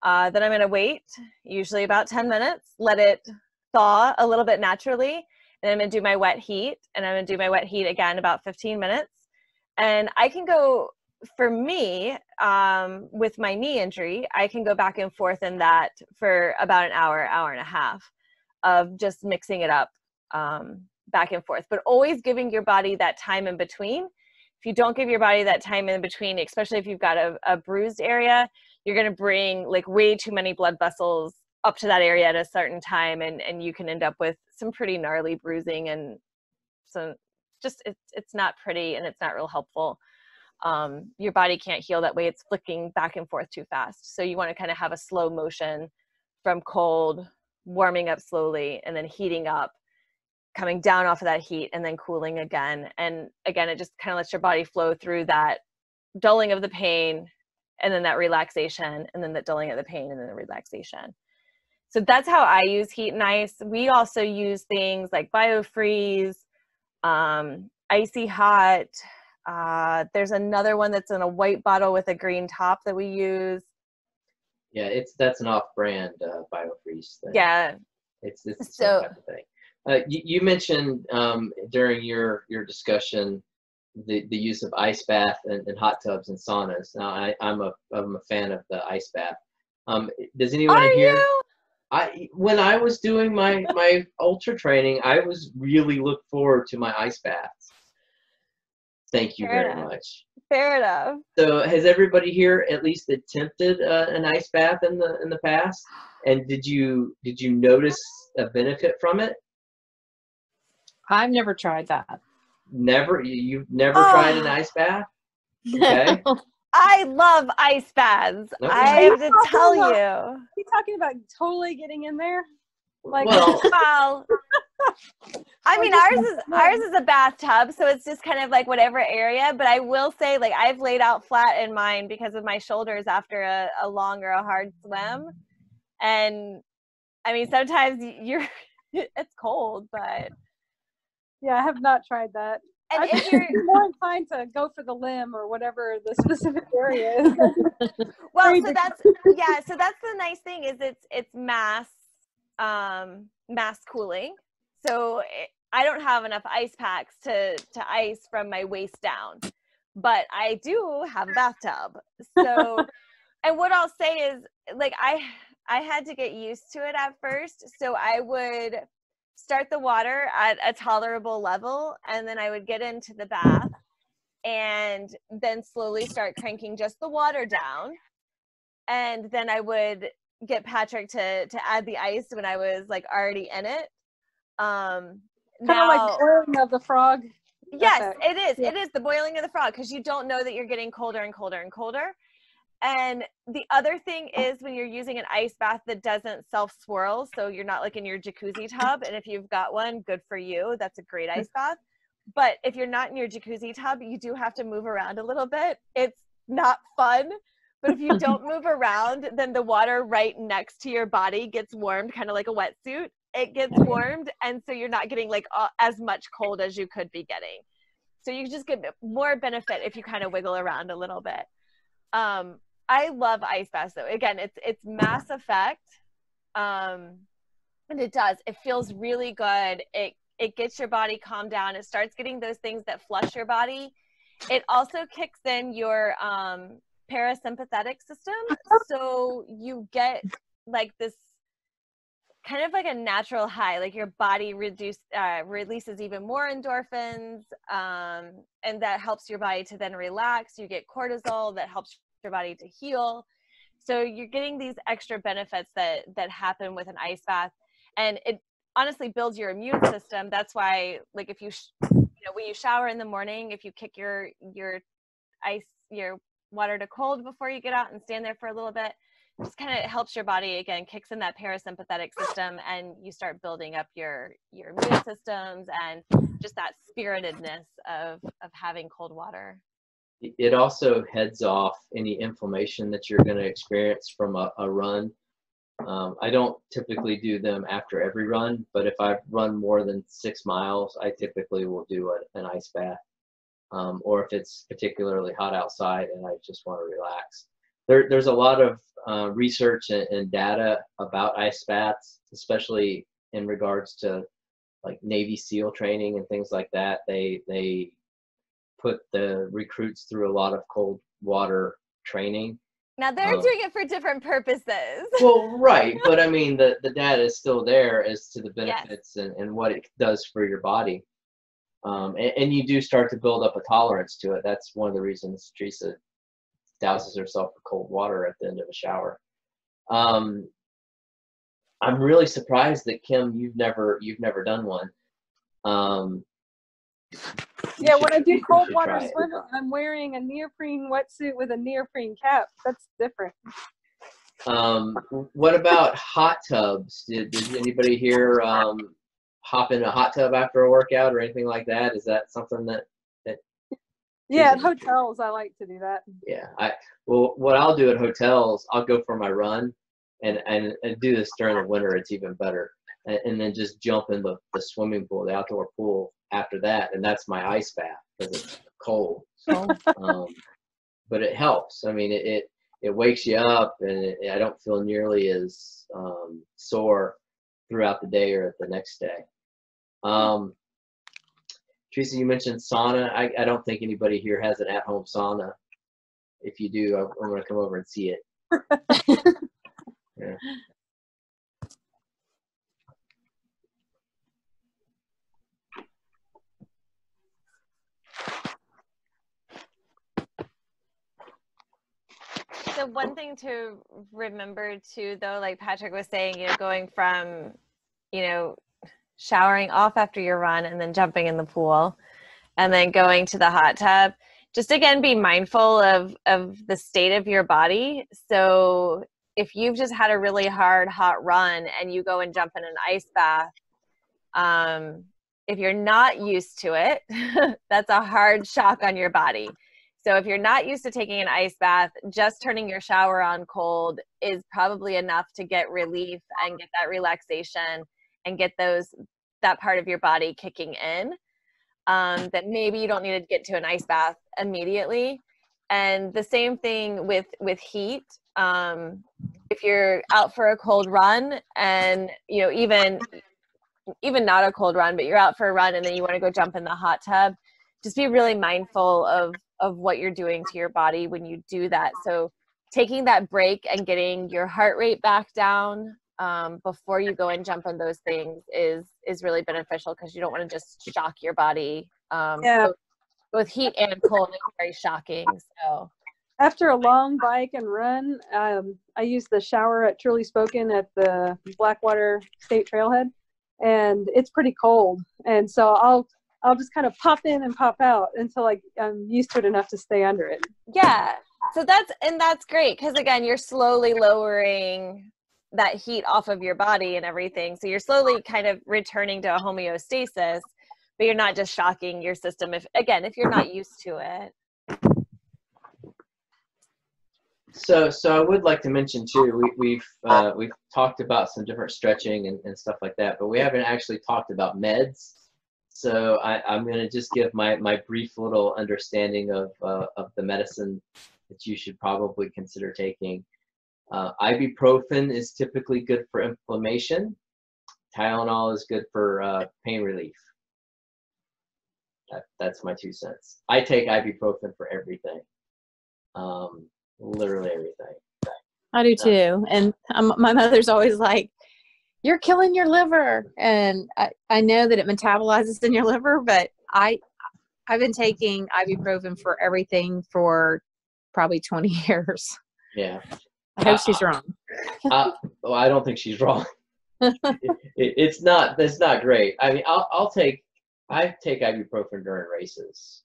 Then I'm going to wait, usually about 10 minutes, let it thaw a little bit naturally. And I'm going to do my wet heat, and I'm going to do my wet heat again about 15 minutes. And I can go, for me, with my knee injury, I can go back and forth in that for about an hour, hour and a half of just mixing it up back and forth, but always giving your body that time in between. If you don't give your body that time in between, especially if you've got a bruised area, you're going to bring like way too many blood vessels up to that area at a certain time, and you can end up with some pretty gnarly bruising, and so just it's not pretty, and it's not real helpful. Your body can't heal that way. It's flicking back and forth too fast. So you want to kind of have a slow motion from cold, warming up slowly, and then heating up, coming down off of that heat, and then cooling again. And again, it just kind of lets your body flow through that dulling of the pain, and then that relaxation, and then the dulling of the pain, and then the relaxation. So that's how I use heat and ice. We also use things like BioFreeze, Icy Hot. There's another one that's in a white bottle with a green top that we use. Yeah, that's an off-brand BioFreeze thing. Yeah. It's the same type of thing. You mentioned during your discussion the use of ice bath and hot tubs and saunas. Now I'm a fan of the ice bath. Does anyone here? When I was doing my ultra training, I was really look forward to my ice baths. Thank you very much. Fair enough. So has everybody here at least attempted an ice bath in the past? And did you notice a benefit from it? I've never tried that. Never? You've never tried an ice bath? Okay. I love ice baths. Okay. I have to tell you. Are you talking about totally getting in there? Like, Well, I mean, ours is a bathtub, so it's just kind of like whatever area. But I will say, like, I've laid out flat in mine because of my shoulders after a long or a hard swim, and I mean, sometimes you're it's cold, but Yeah, I have not tried that. and I'd if you're be more inclined to go for the limb or whatever the specific area is. well, Very so big- that's so that's the nice thing is it's mass cooling. So I don't have enough ice packs to ice from my waist down, but I do have a bathtub. So and what I'll say is like I had to get used to it at first. So I would start the water at a tolerable level, and then I would get into the bath and then slowly start cranking just the water down. And then I would get Patrick to add the ice when I was like already in it. Kind of Now, like boiling of the frog. yes, effect. it is. Yeah. It is the boiling of the frog because you don't know that you're getting colder and colder and colder. And the other thing is when you're using an ice bath that doesn't self-swirl, so you're not like in your jacuzzi tub, and if you've got one, good for you. That's a great ice bath. But if you're not in your jacuzzi tub, you do have to move around a little bit. It's not fun. But if you don't move around, then the water right next to your body gets warmed, kind of like a wetsuit. It gets warmed, and so you're not getting like as much cold as you could be getting. So you just get more benefit if you kind of wiggle around a little bit. I love ice baths though. Again, it's mass effect. And it does. It feels really good. It gets your body calmed down. It starts getting those things that flush your body. It also kicks in your parasympathetic system. So you get like this kind of like a natural high, like your body releases even more endorphins, and that helps your body to then relax. You get cortisol that helps your body to heal. So you're getting these extra benefits that happen with an ice bath, and it honestly builds your immune system. That's why, like, if you when you shower in the morning, if you kick your water to cold before you get out and stand there for a little bit, just kind of helps your body again, kicks in that parasympathetic system, and you start building up your immune systems and just that spiritedness of having cold water. It also heads off any inflammation that you're going to experience from a run. I don't typically do them after every run, but if I've run more than 6 miles, I typically will do an ice bath. Or if it's particularly hot outside and I just want to relax. There's a lot of research and data about ice baths, especially in regards to like Navy SEAL training and things like that. They put the recruits through a lot of cold water training. Now they're doing it for different purposes. Well, right, but I mean the data is still there as to the benefits Yes. and what it does for your body. And you do start to build up a tolerance to it. That's one of the reasons Teresa douses herself with cold water at the end of a shower. I'm really surprised that Kim, you've never done one. Yeah, when I do cold should water try it. swim, I'm wearing a neoprene wetsuit with a neoprene cap. That's different. What about hot tubs? Did anybody here hop in a hot tub after a workout or anything like that? Is that something that Yeah, at hotels I like to do that. Yeah, well, what I'll do at hotels, I'll go for my run and do this during the winter. It's even better, and then just jump in the swimming pool, the outdoor pool after that, and that's my ice bath because it's cold. But it helps. I mean, it wakes you up, and I don't feel nearly as sore throughout the day or the next day. Teresa, you mentioned sauna. I don't think anybody here has an at-home sauna. If you do, I'm going to come over and see it. Yeah. So one thing to remember too, though, like Patrick was saying, going from, showering off after your run and then jumping in the pool and then going to the hot tub, just again, be mindful of the state of your body. So if you've just had a really hard, hot run and you go and jump in an ice bath, if you're not used to it, that's a hard shock on your body. So if you're not used to taking an ice bath, just turning your shower on cold is probably enough to get relief and get that relaxation and get that part of your body kicking in. That maybe you don't need to get to an ice bath immediately. And the same thing with heat. If you're out for a cold run and, you know, even not a cold run, but you're out for a run and then you want to go jump in the hot tub, just be really mindful of what you're doing to your body when you do that. So taking that break and getting your heart rate back down before you go and jump on those things is really beneficial, because you don't want to just shock your body. Both heat and cold is very shocking. So after a long bike and run, I use the shower at Truly Spoken at the Blackwater State Trailhead, and it's pretty cold. And so I'll just kind of pop in and pop out until I'm used to it enough to stay under it. Yeah. So that's great, because again, you're slowly lowering that heat off of your body and everything. So you're slowly kind of returning to a homeostasis, but you're not just shocking your system if you're not used to it. So I would like to mention too, we've talked about some different stretching and stuff like that, but we haven't actually talked about meds. So I'm going to just give my brief little understanding of the medicine that you should probably consider taking. Ibuprofen is typically good for inflammation. Tylenol is good for pain relief. That's my 2 cents. I take ibuprofen for everything. Literally everything. I do too. And my mother's always like, "You're killing your liver." And I know that it metabolizes in your liver, but I've been taking ibuprofen for everything for probably 20 years. Yeah. I hope she's wrong. Well, I don't think she's wrong. It's not great. I mean, I take ibuprofen during races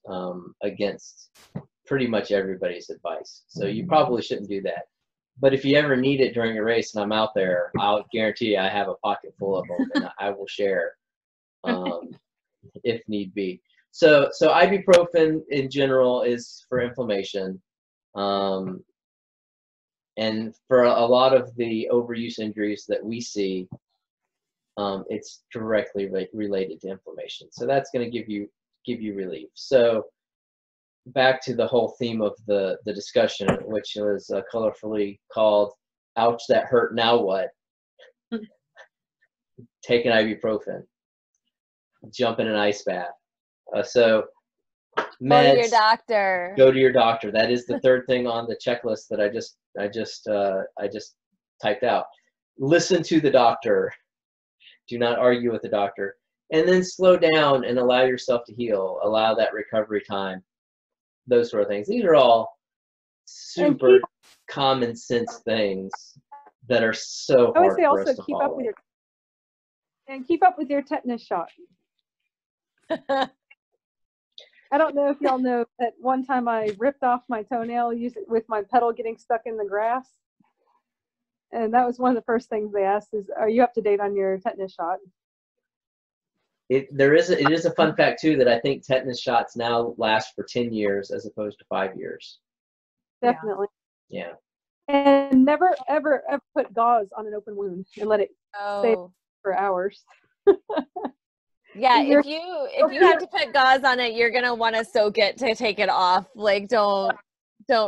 against pretty much everybody's advice. So you probably shouldn't do that. But if you ever need it during a race and I'm out there, I'll guarantee you I have a pocket full of them, and I will share if need be. So ibuprofen in general is for inflammation. And for a lot of the overuse injuries that we see, it's directly related to inflammation. So that's going to give you relief. So back to the whole theme of the discussion, which was colorfully called "Ouch, that hurt, now what?" Take an ibuprofen. Jump in an ice bath. So meds, go to your doctor. Go to your doctor. That is the third thing on the checklist that I just typed out. Listen to the doctor. Do not argue with the doctor. And then slow down and allow yourself to heal. Allow that recovery time. Those sort of things. These are all super common sense things that are so hard for us to follow. Keep up with your tetanus shot. I don't know if y'all know that one time I ripped off my toenail with my pedal getting stuck in the grass. And that was one of the first things they asked is, "Are you up to date on your tetanus shot?" It is a fun fact too that I think tetanus shots now last for 10 years as opposed to 5 years. Definitely. Yeah. And never ever put gauze on an open wound and let it stay for hours. Yeah, if you have to put gauze on it, you're gonna want to soak it to take it off. Like don't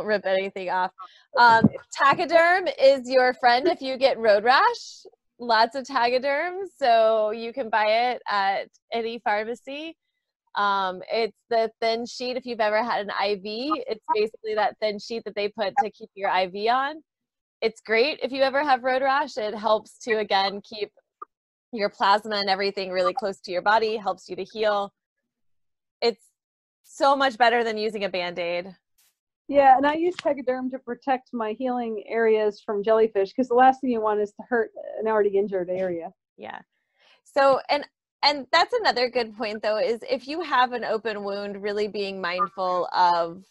rip anything off. Tachoderm is your friend if you get road rash. Lots of Tachoderm, so you can buy it at any pharmacy. It's the thin sheet. If you've ever had an IV, it's basically that thin sheet that they put to keep your IV on. It's great if you ever have road rash. It helps to, again, keep your plasma and everything really close to your body, helps you to heal. It's so much better than using a Band-Aid. Yeah, and I use Tegaderm to protect my healing areas from jellyfish, because the last thing you want is to hurt an already injured area. Yeah. So, and that's another good point, though, is if you have an open wound, really being mindful of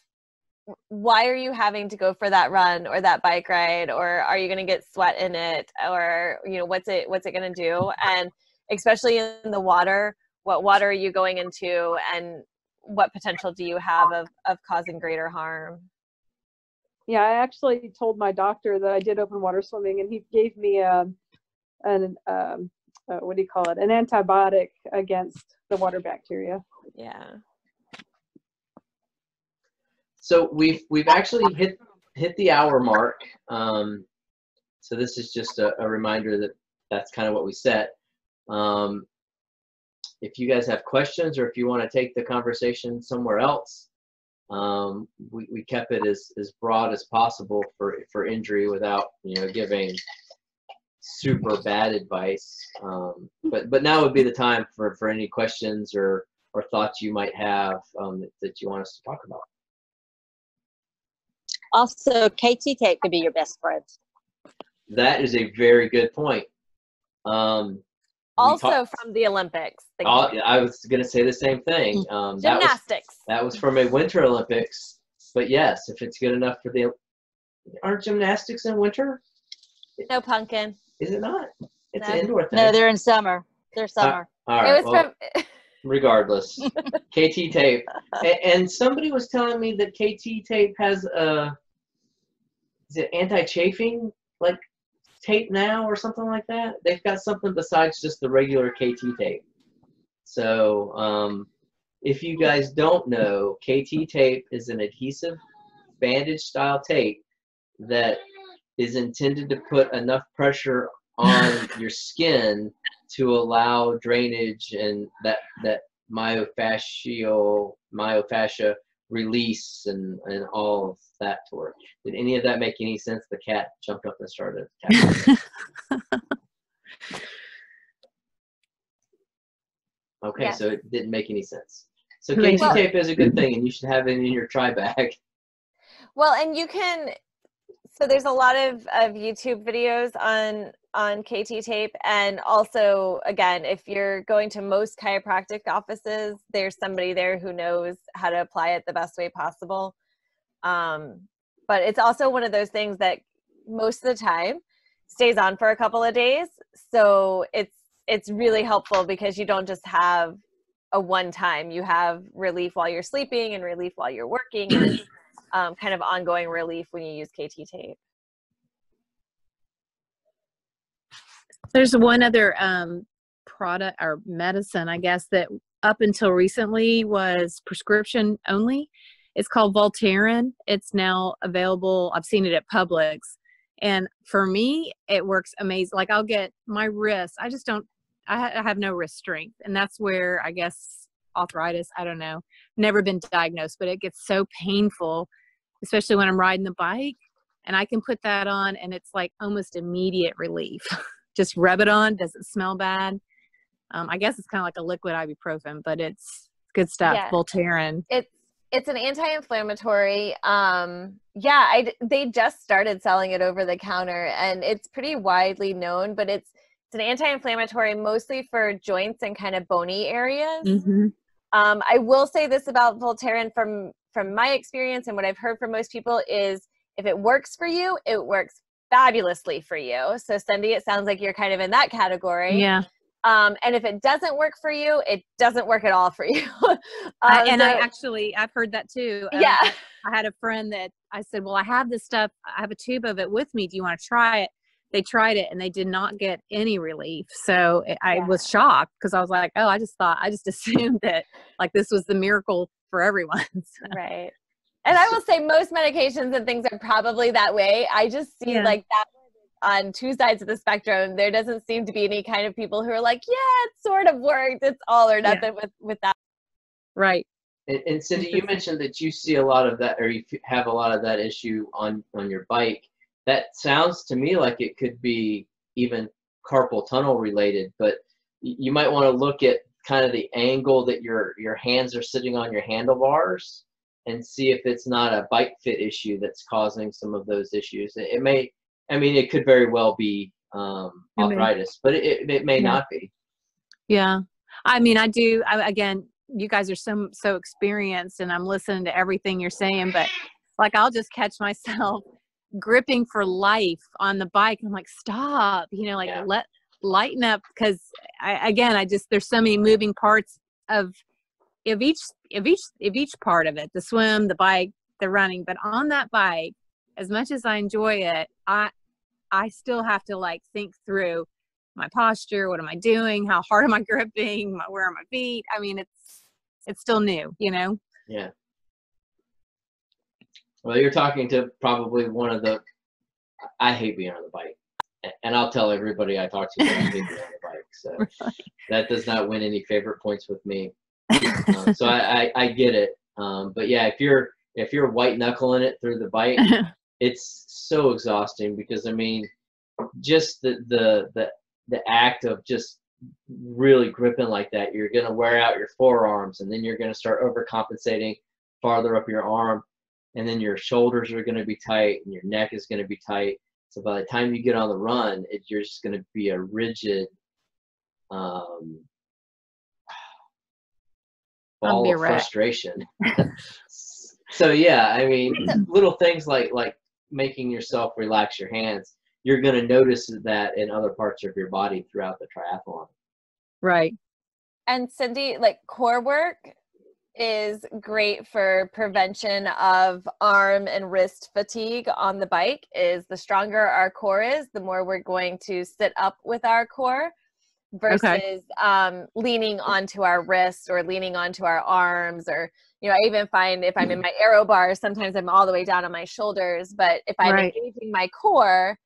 why are you having to go for that run or that bike ride, or are you going to get sweat in it, or, you know, what's it going to do? And especially in the water, what water are you going into, and what potential do you have of causing greater harm? Yeah, I actually told my doctor that I did open water swimming, and he gave me what do you call it? An antibiotic against the water bacteria. Yeah. So we've actually hit the hour mark. So this is just a reminder that that's kind of what we set. If you guys have questions, or if you want to take the conversation somewhere else, we kept it as broad as possible for injury without, you know, giving super bad advice. But now would be the time for any questions or thoughts you might have that you want us to talk about. Also, KT tape could be your best friend. That is a very good point. Also from the Olympics. I was going to say the same thing. Gymnastics. That was from a Winter Olympics. But yes, if it's good enough for aren't gymnastics in winter? No, pumpkin. Is it not? It's No. an indoor thing. No, they're in summer. They're summer. All right. It was from. Regardless, KT tape. And somebody was telling me that KT tape has is it anti-chafing like tape now or something like that? They've got something besides just the regular KT tape. So if you guys don't know, KT tape is an adhesive bandage style tape that is intended to put enough pressure on your skin to allow drainage and that myofascia release and all of that to work. Did any of that make any sense? The cat jumped up and started attacking. Okay, Yes. so it didn't make any sense. So KT tape is a good thing, and you should have it in your tri bag. Well, and you can. So there's a lot of YouTube videos on KT tape, and also, again, if you're going to most chiropractic offices, there's somebody there who knows how to apply it the best way possible. But it's also one of those things that most of the time stays on for a couple of days. So it's really helpful because you don't just have a one time. You have relief while you're sleeping and relief while you're working, and kind of ongoing relief when you use KT tape. There's one other product or medicine, I guess, that up until recently was prescription only. It's called Voltaren. It's now available. I've seen it at Publix. And for me, it works amazing. Like I'll get my wrist. I have no wrist strength. And that's where I guess arthritis, I don't know, never been diagnosed, but it gets so painful, especially when I'm riding the bike, and I can put that on and it's like almost immediate relief. Just rub it on. Doesn't smell bad. I guess it's kind of like a liquid ibuprofen, but it's good stuff. Yeah. Voltaren. It's an anti-inflammatory. They just started selling it over the counter, and it's pretty widely known, but it's an anti-inflammatory mostly for joints and kind of bony areas. Mm-hmm. I will say this about Voltaren from my experience and what I've heard from most people is if it works for you, it works fabulously for you. So Cindy, it sounds like you're kind of in that category. Yeah. And if it doesn't work for you, it doesn't work at all for you. I've heard that too. Yeah. I had a friend that I said, well, I have this stuff. I have a tube of it with me. Do you want to try it? They tried it and they did not get any relief. So I was shocked because I was like, oh, I just assumed that like this was the miracle for everyone. So. Right. And I will say most medications and things are probably that way. I just see like that on two sides of the spectrum. There doesn't seem to be any kind of people who are like, yeah, it sort of worked. It's all or nothing with that. Right. And Cindy, you mentioned that you see a lot of that, or you have a lot of that issue on your bike. That sounds to me like it could be even carpal tunnel related, but you might want to look at kind of the angle that your hands are sitting on your handlebars and see if it's not a bike fit issue that's causing some of those issues. It may, I mean, it could very well be arthritis, but it may not be. Yeah. I mean, again, you guys are so experienced and I'm listening to everything you're saying, but like, I'll just catch myself gripping for life on the bike. I'm like, stop, lighten up. Cause there's so many moving parts of each part of it, the swim, the bike, the running, but on that bike, as much as I enjoy it, I still have to like think through my posture. What am I doing? How hard am I gripping? Where are my feet? I mean, it's still new, you know? Yeah. Well, you're talking to probably one of the, I hate being on the bike. And I'll tell everybody I talk to that I hate being on the bike. So Right. that does not win any favorite points with me. So I get it. But yeah, if you're white knuckling it through the bike, it's so exhausting because I mean, just the act of just really gripping like that, you're gonna wear out your forearms, and then you're gonna start overcompensating farther up your arm, and then your shoulders are gonna be tight, and your neck is gonna be tight. So by the time you get on the run, you're just gonna be a rigid ball of frustration. So yeah, I mean, little things like making yourself relax your hands, you're going to notice that in other parts of your body throughout the triathlon. Right. And Cindy, like core work is great for prevention of arm and wrist fatigue on the bike. Is the stronger our core is, the more we're going to sit up with our core versus leaning onto our wrists or leaning onto our arms, or I even find if I'm in my aero bar, sometimes I'm all the way down on my shoulders, but if I'm engaging my core,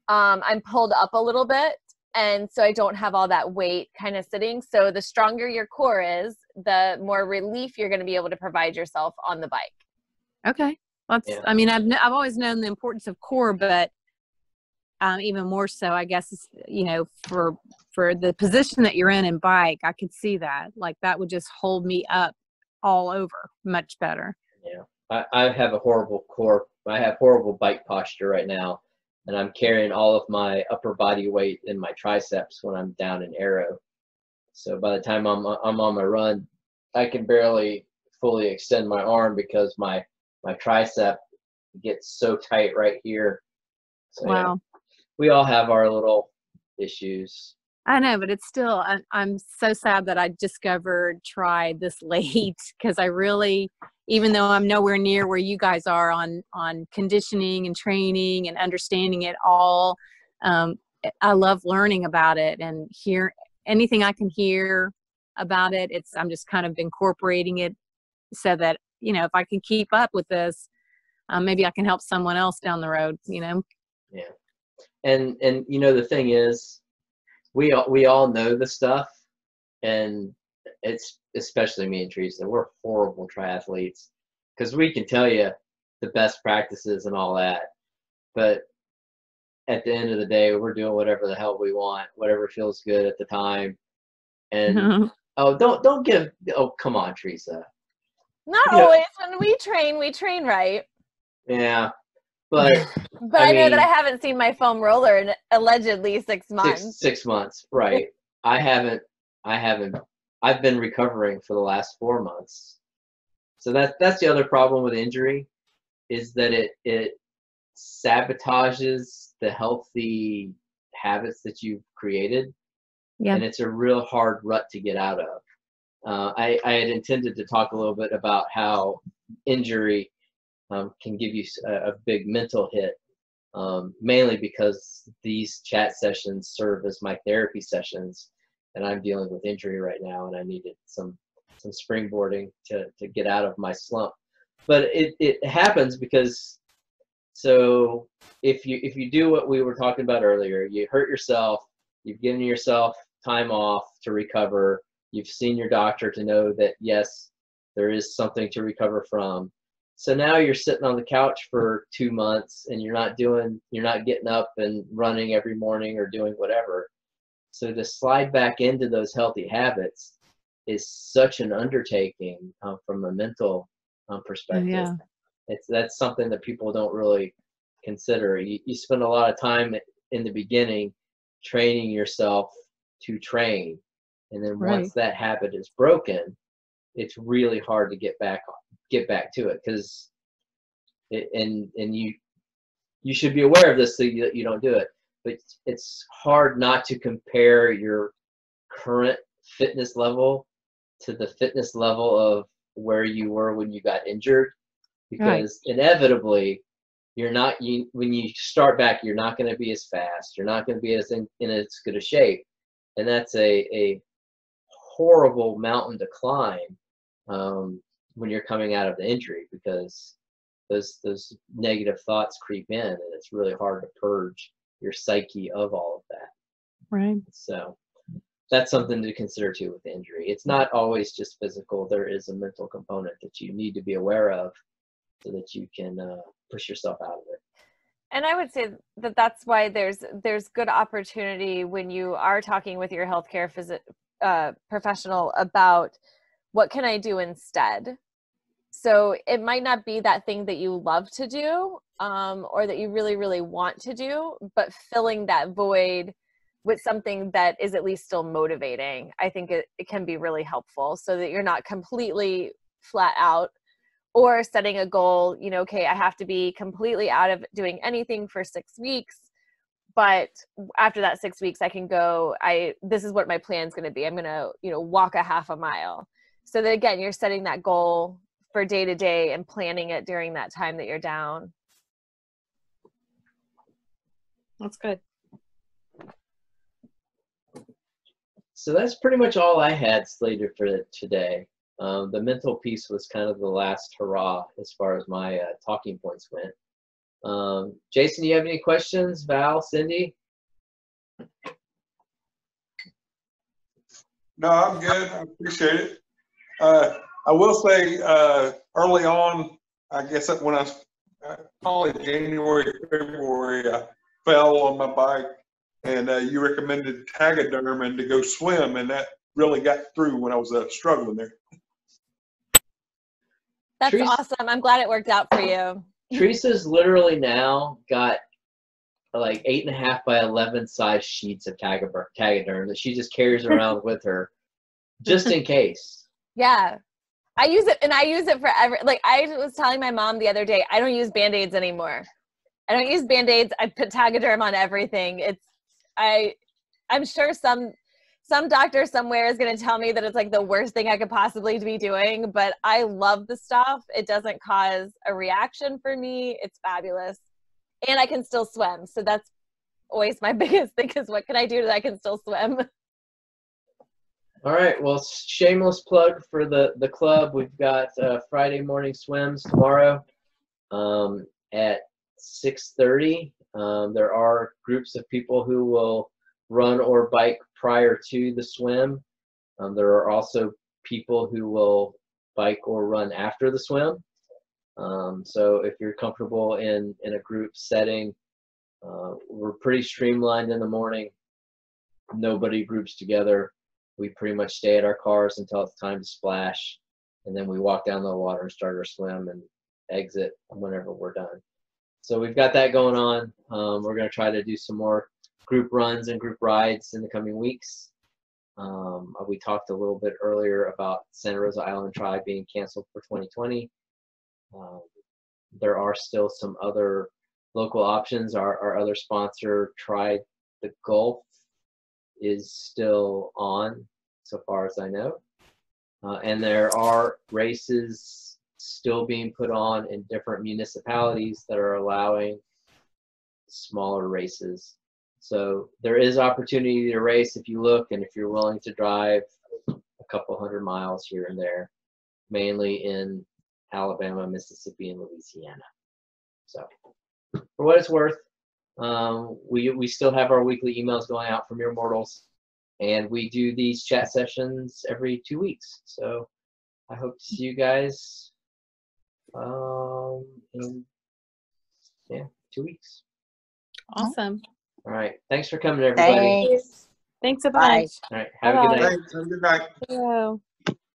I'm pulled up a little bit, and so I don't have all that weight kind of sitting. So the stronger your core is, the more relief you're going to be able to provide yourself on the bike. Okay. I mean, I've always known the importance of core, but even more so, I guess, for the position that you're in bike, I could see that. Like that would just hold me up all over much better. Yeah. I have a horrible core. I have horrible bike posture right now, and I'm carrying all of my upper body weight in my triceps when I'm down in aero. So by the time I'm on my run, I can barely fully extend my arm because my tricep gets so tight right here. So, wow. Yeah, we all have our little issues. I know, but it's still, I'm so sad that I tried this late, because I really, even though I'm nowhere near where you guys are on conditioning and training and understanding it all, I love learning about it and hear anything I can hear about it. I'm just kind of incorporating it so that, if I can keep up with this, maybe I can help someone else down the road, Yeah. And the thing is, we all know the stuff, and it's especially me and Teresa. We're horrible triathletes because we can tell you the best practices and all that, but at the end of the day, we're doing whatever the hell we want, whatever feels good at the time. And don't give. Oh, come on, Teresa. Not always. When we train right. Yeah. But I know that I haven't seen my foam roller in allegedly 6 months. 6 months, right? I haven't. I've been recovering for the last 4 months. So that's the other problem with injury, is that it sabotages the healthy habits that you've created, and it's a real hard rut to get out of. I had intended to talk a little bit about how injury can give you a big mental hit, mainly because these chat sessions serve as my therapy sessions, and I'm dealing with injury right now, and I needed some springboarding to get out of my slump. But it happens because, so if you do what we were talking about earlier, you hurt yourself, you've given yourself time off to recover, you've seen your doctor to know that yes, there is something to recover from. So now you're sitting on the couch for 2 months, and you're not getting up and running every morning or doing whatever. So to slide back into those healthy habits is such an undertaking from a mental perspective. Yeah. That's something that people don't really consider. You spend a lot of time in the beginning training yourself to train, and then once that habit is broken, it's really hard to get back to it, because you should be aware of this so that you don't do it. But it's hard not to compare your current fitness level to the fitness level of where you were when you got injured, because inevitably when you start back, you're not going to be as fast. You're not going to be in as good a shape. And that's a horrible mountain to climb when you're coming out of the injury, because those negative thoughts creep in, and it's really hard to purge your psyche of all of that. Right. So that's something to consider too with the injury. It's not always just physical. There is a mental component that you need to be aware of so that you can push yourself out of it. And I would say that that's why there's good opportunity when you are talking with your healthcare professional about what can I do instead. So it might not be that thing that you love to do or that you really, really want to do, but filling that void with something that is at least still motivating, I think it can be really helpful, so that you're not completely flat out. Or setting a goal, okay, I have to be completely out of doing anything for 6 weeks, but after that 6 weeks, I can go, this is what my plan is going to be. I'm going to, walk a half a mile. So that, again, you're setting that goal for day to day and planning it during that time that you're down. That's good. So that's pretty much all I had slated for today. The mental piece was kind of the last hurrah as far as my talking points went. Jason, do you have any questions? Val, Cindy? No, I'm good. I appreciate it. I will say early on, I guess when I was probably January, February, I fell on my bike, and you recommended Tagaderm and to go swim, and that really got through when I was struggling there. That's awesome. I'm glad it worked out for you. Teresa's literally now got like 8.5 by 11 size sheets of Tagaderm that she just carries around with her just in case. Yeah. I use it, and I use it for like I was telling my mom the other day, I don't use Band-Aids anymore. I don't use Band-Aids. I put Tagaderm on everything. I'm sure some doctor somewhere is going to tell me that it's like the worst thing I could possibly be doing, but I love the stuff. It doesn't cause a reaction for me. It's fabulous. And I can still swim. So that's always my biggest thing, is what can I do that I can still swim? All right. Well, shameless plug for the club. We've got Friday morning swims tomorrow at 6:30. There are groups of people who will run or bike prior to the swim. There are also people who will bike or run after the swim. So if you're comfortable in a group setting, we're pretty streamlined in the morning. Nobody groups together. We pretty much stay at our cars until it's time to splash, and then we walk down the water and start our swim and exit whenever we're done. So we've got that going on. We're going to try to do some more group runs and group rides in the coming weeks. We talked a little bit earlier about Santa Rosa Island Tribe being canceled for 2020. There are still some other local options. Our other sponsor, Try the Gulf, is still on, so far as I know. And there are races still being put on in different municipalities that are allowing smaller races. So there is opportunity to race if you look, and if you're willing to drive a couple 100 miles here and there, mainly in Alabama, Mississippi, and Louisiana. So for what it's worth, we still have our weekly emails going out from your mortals, and we do these chat sessions every 2 weeks. So I hope to see you guys in 2 weeks. Awesome. All right. Thanks for coming, everybody. Thanks. Thanks a Bye. bunch. All right. Have a good night. Thanks. Have a good night. Hello.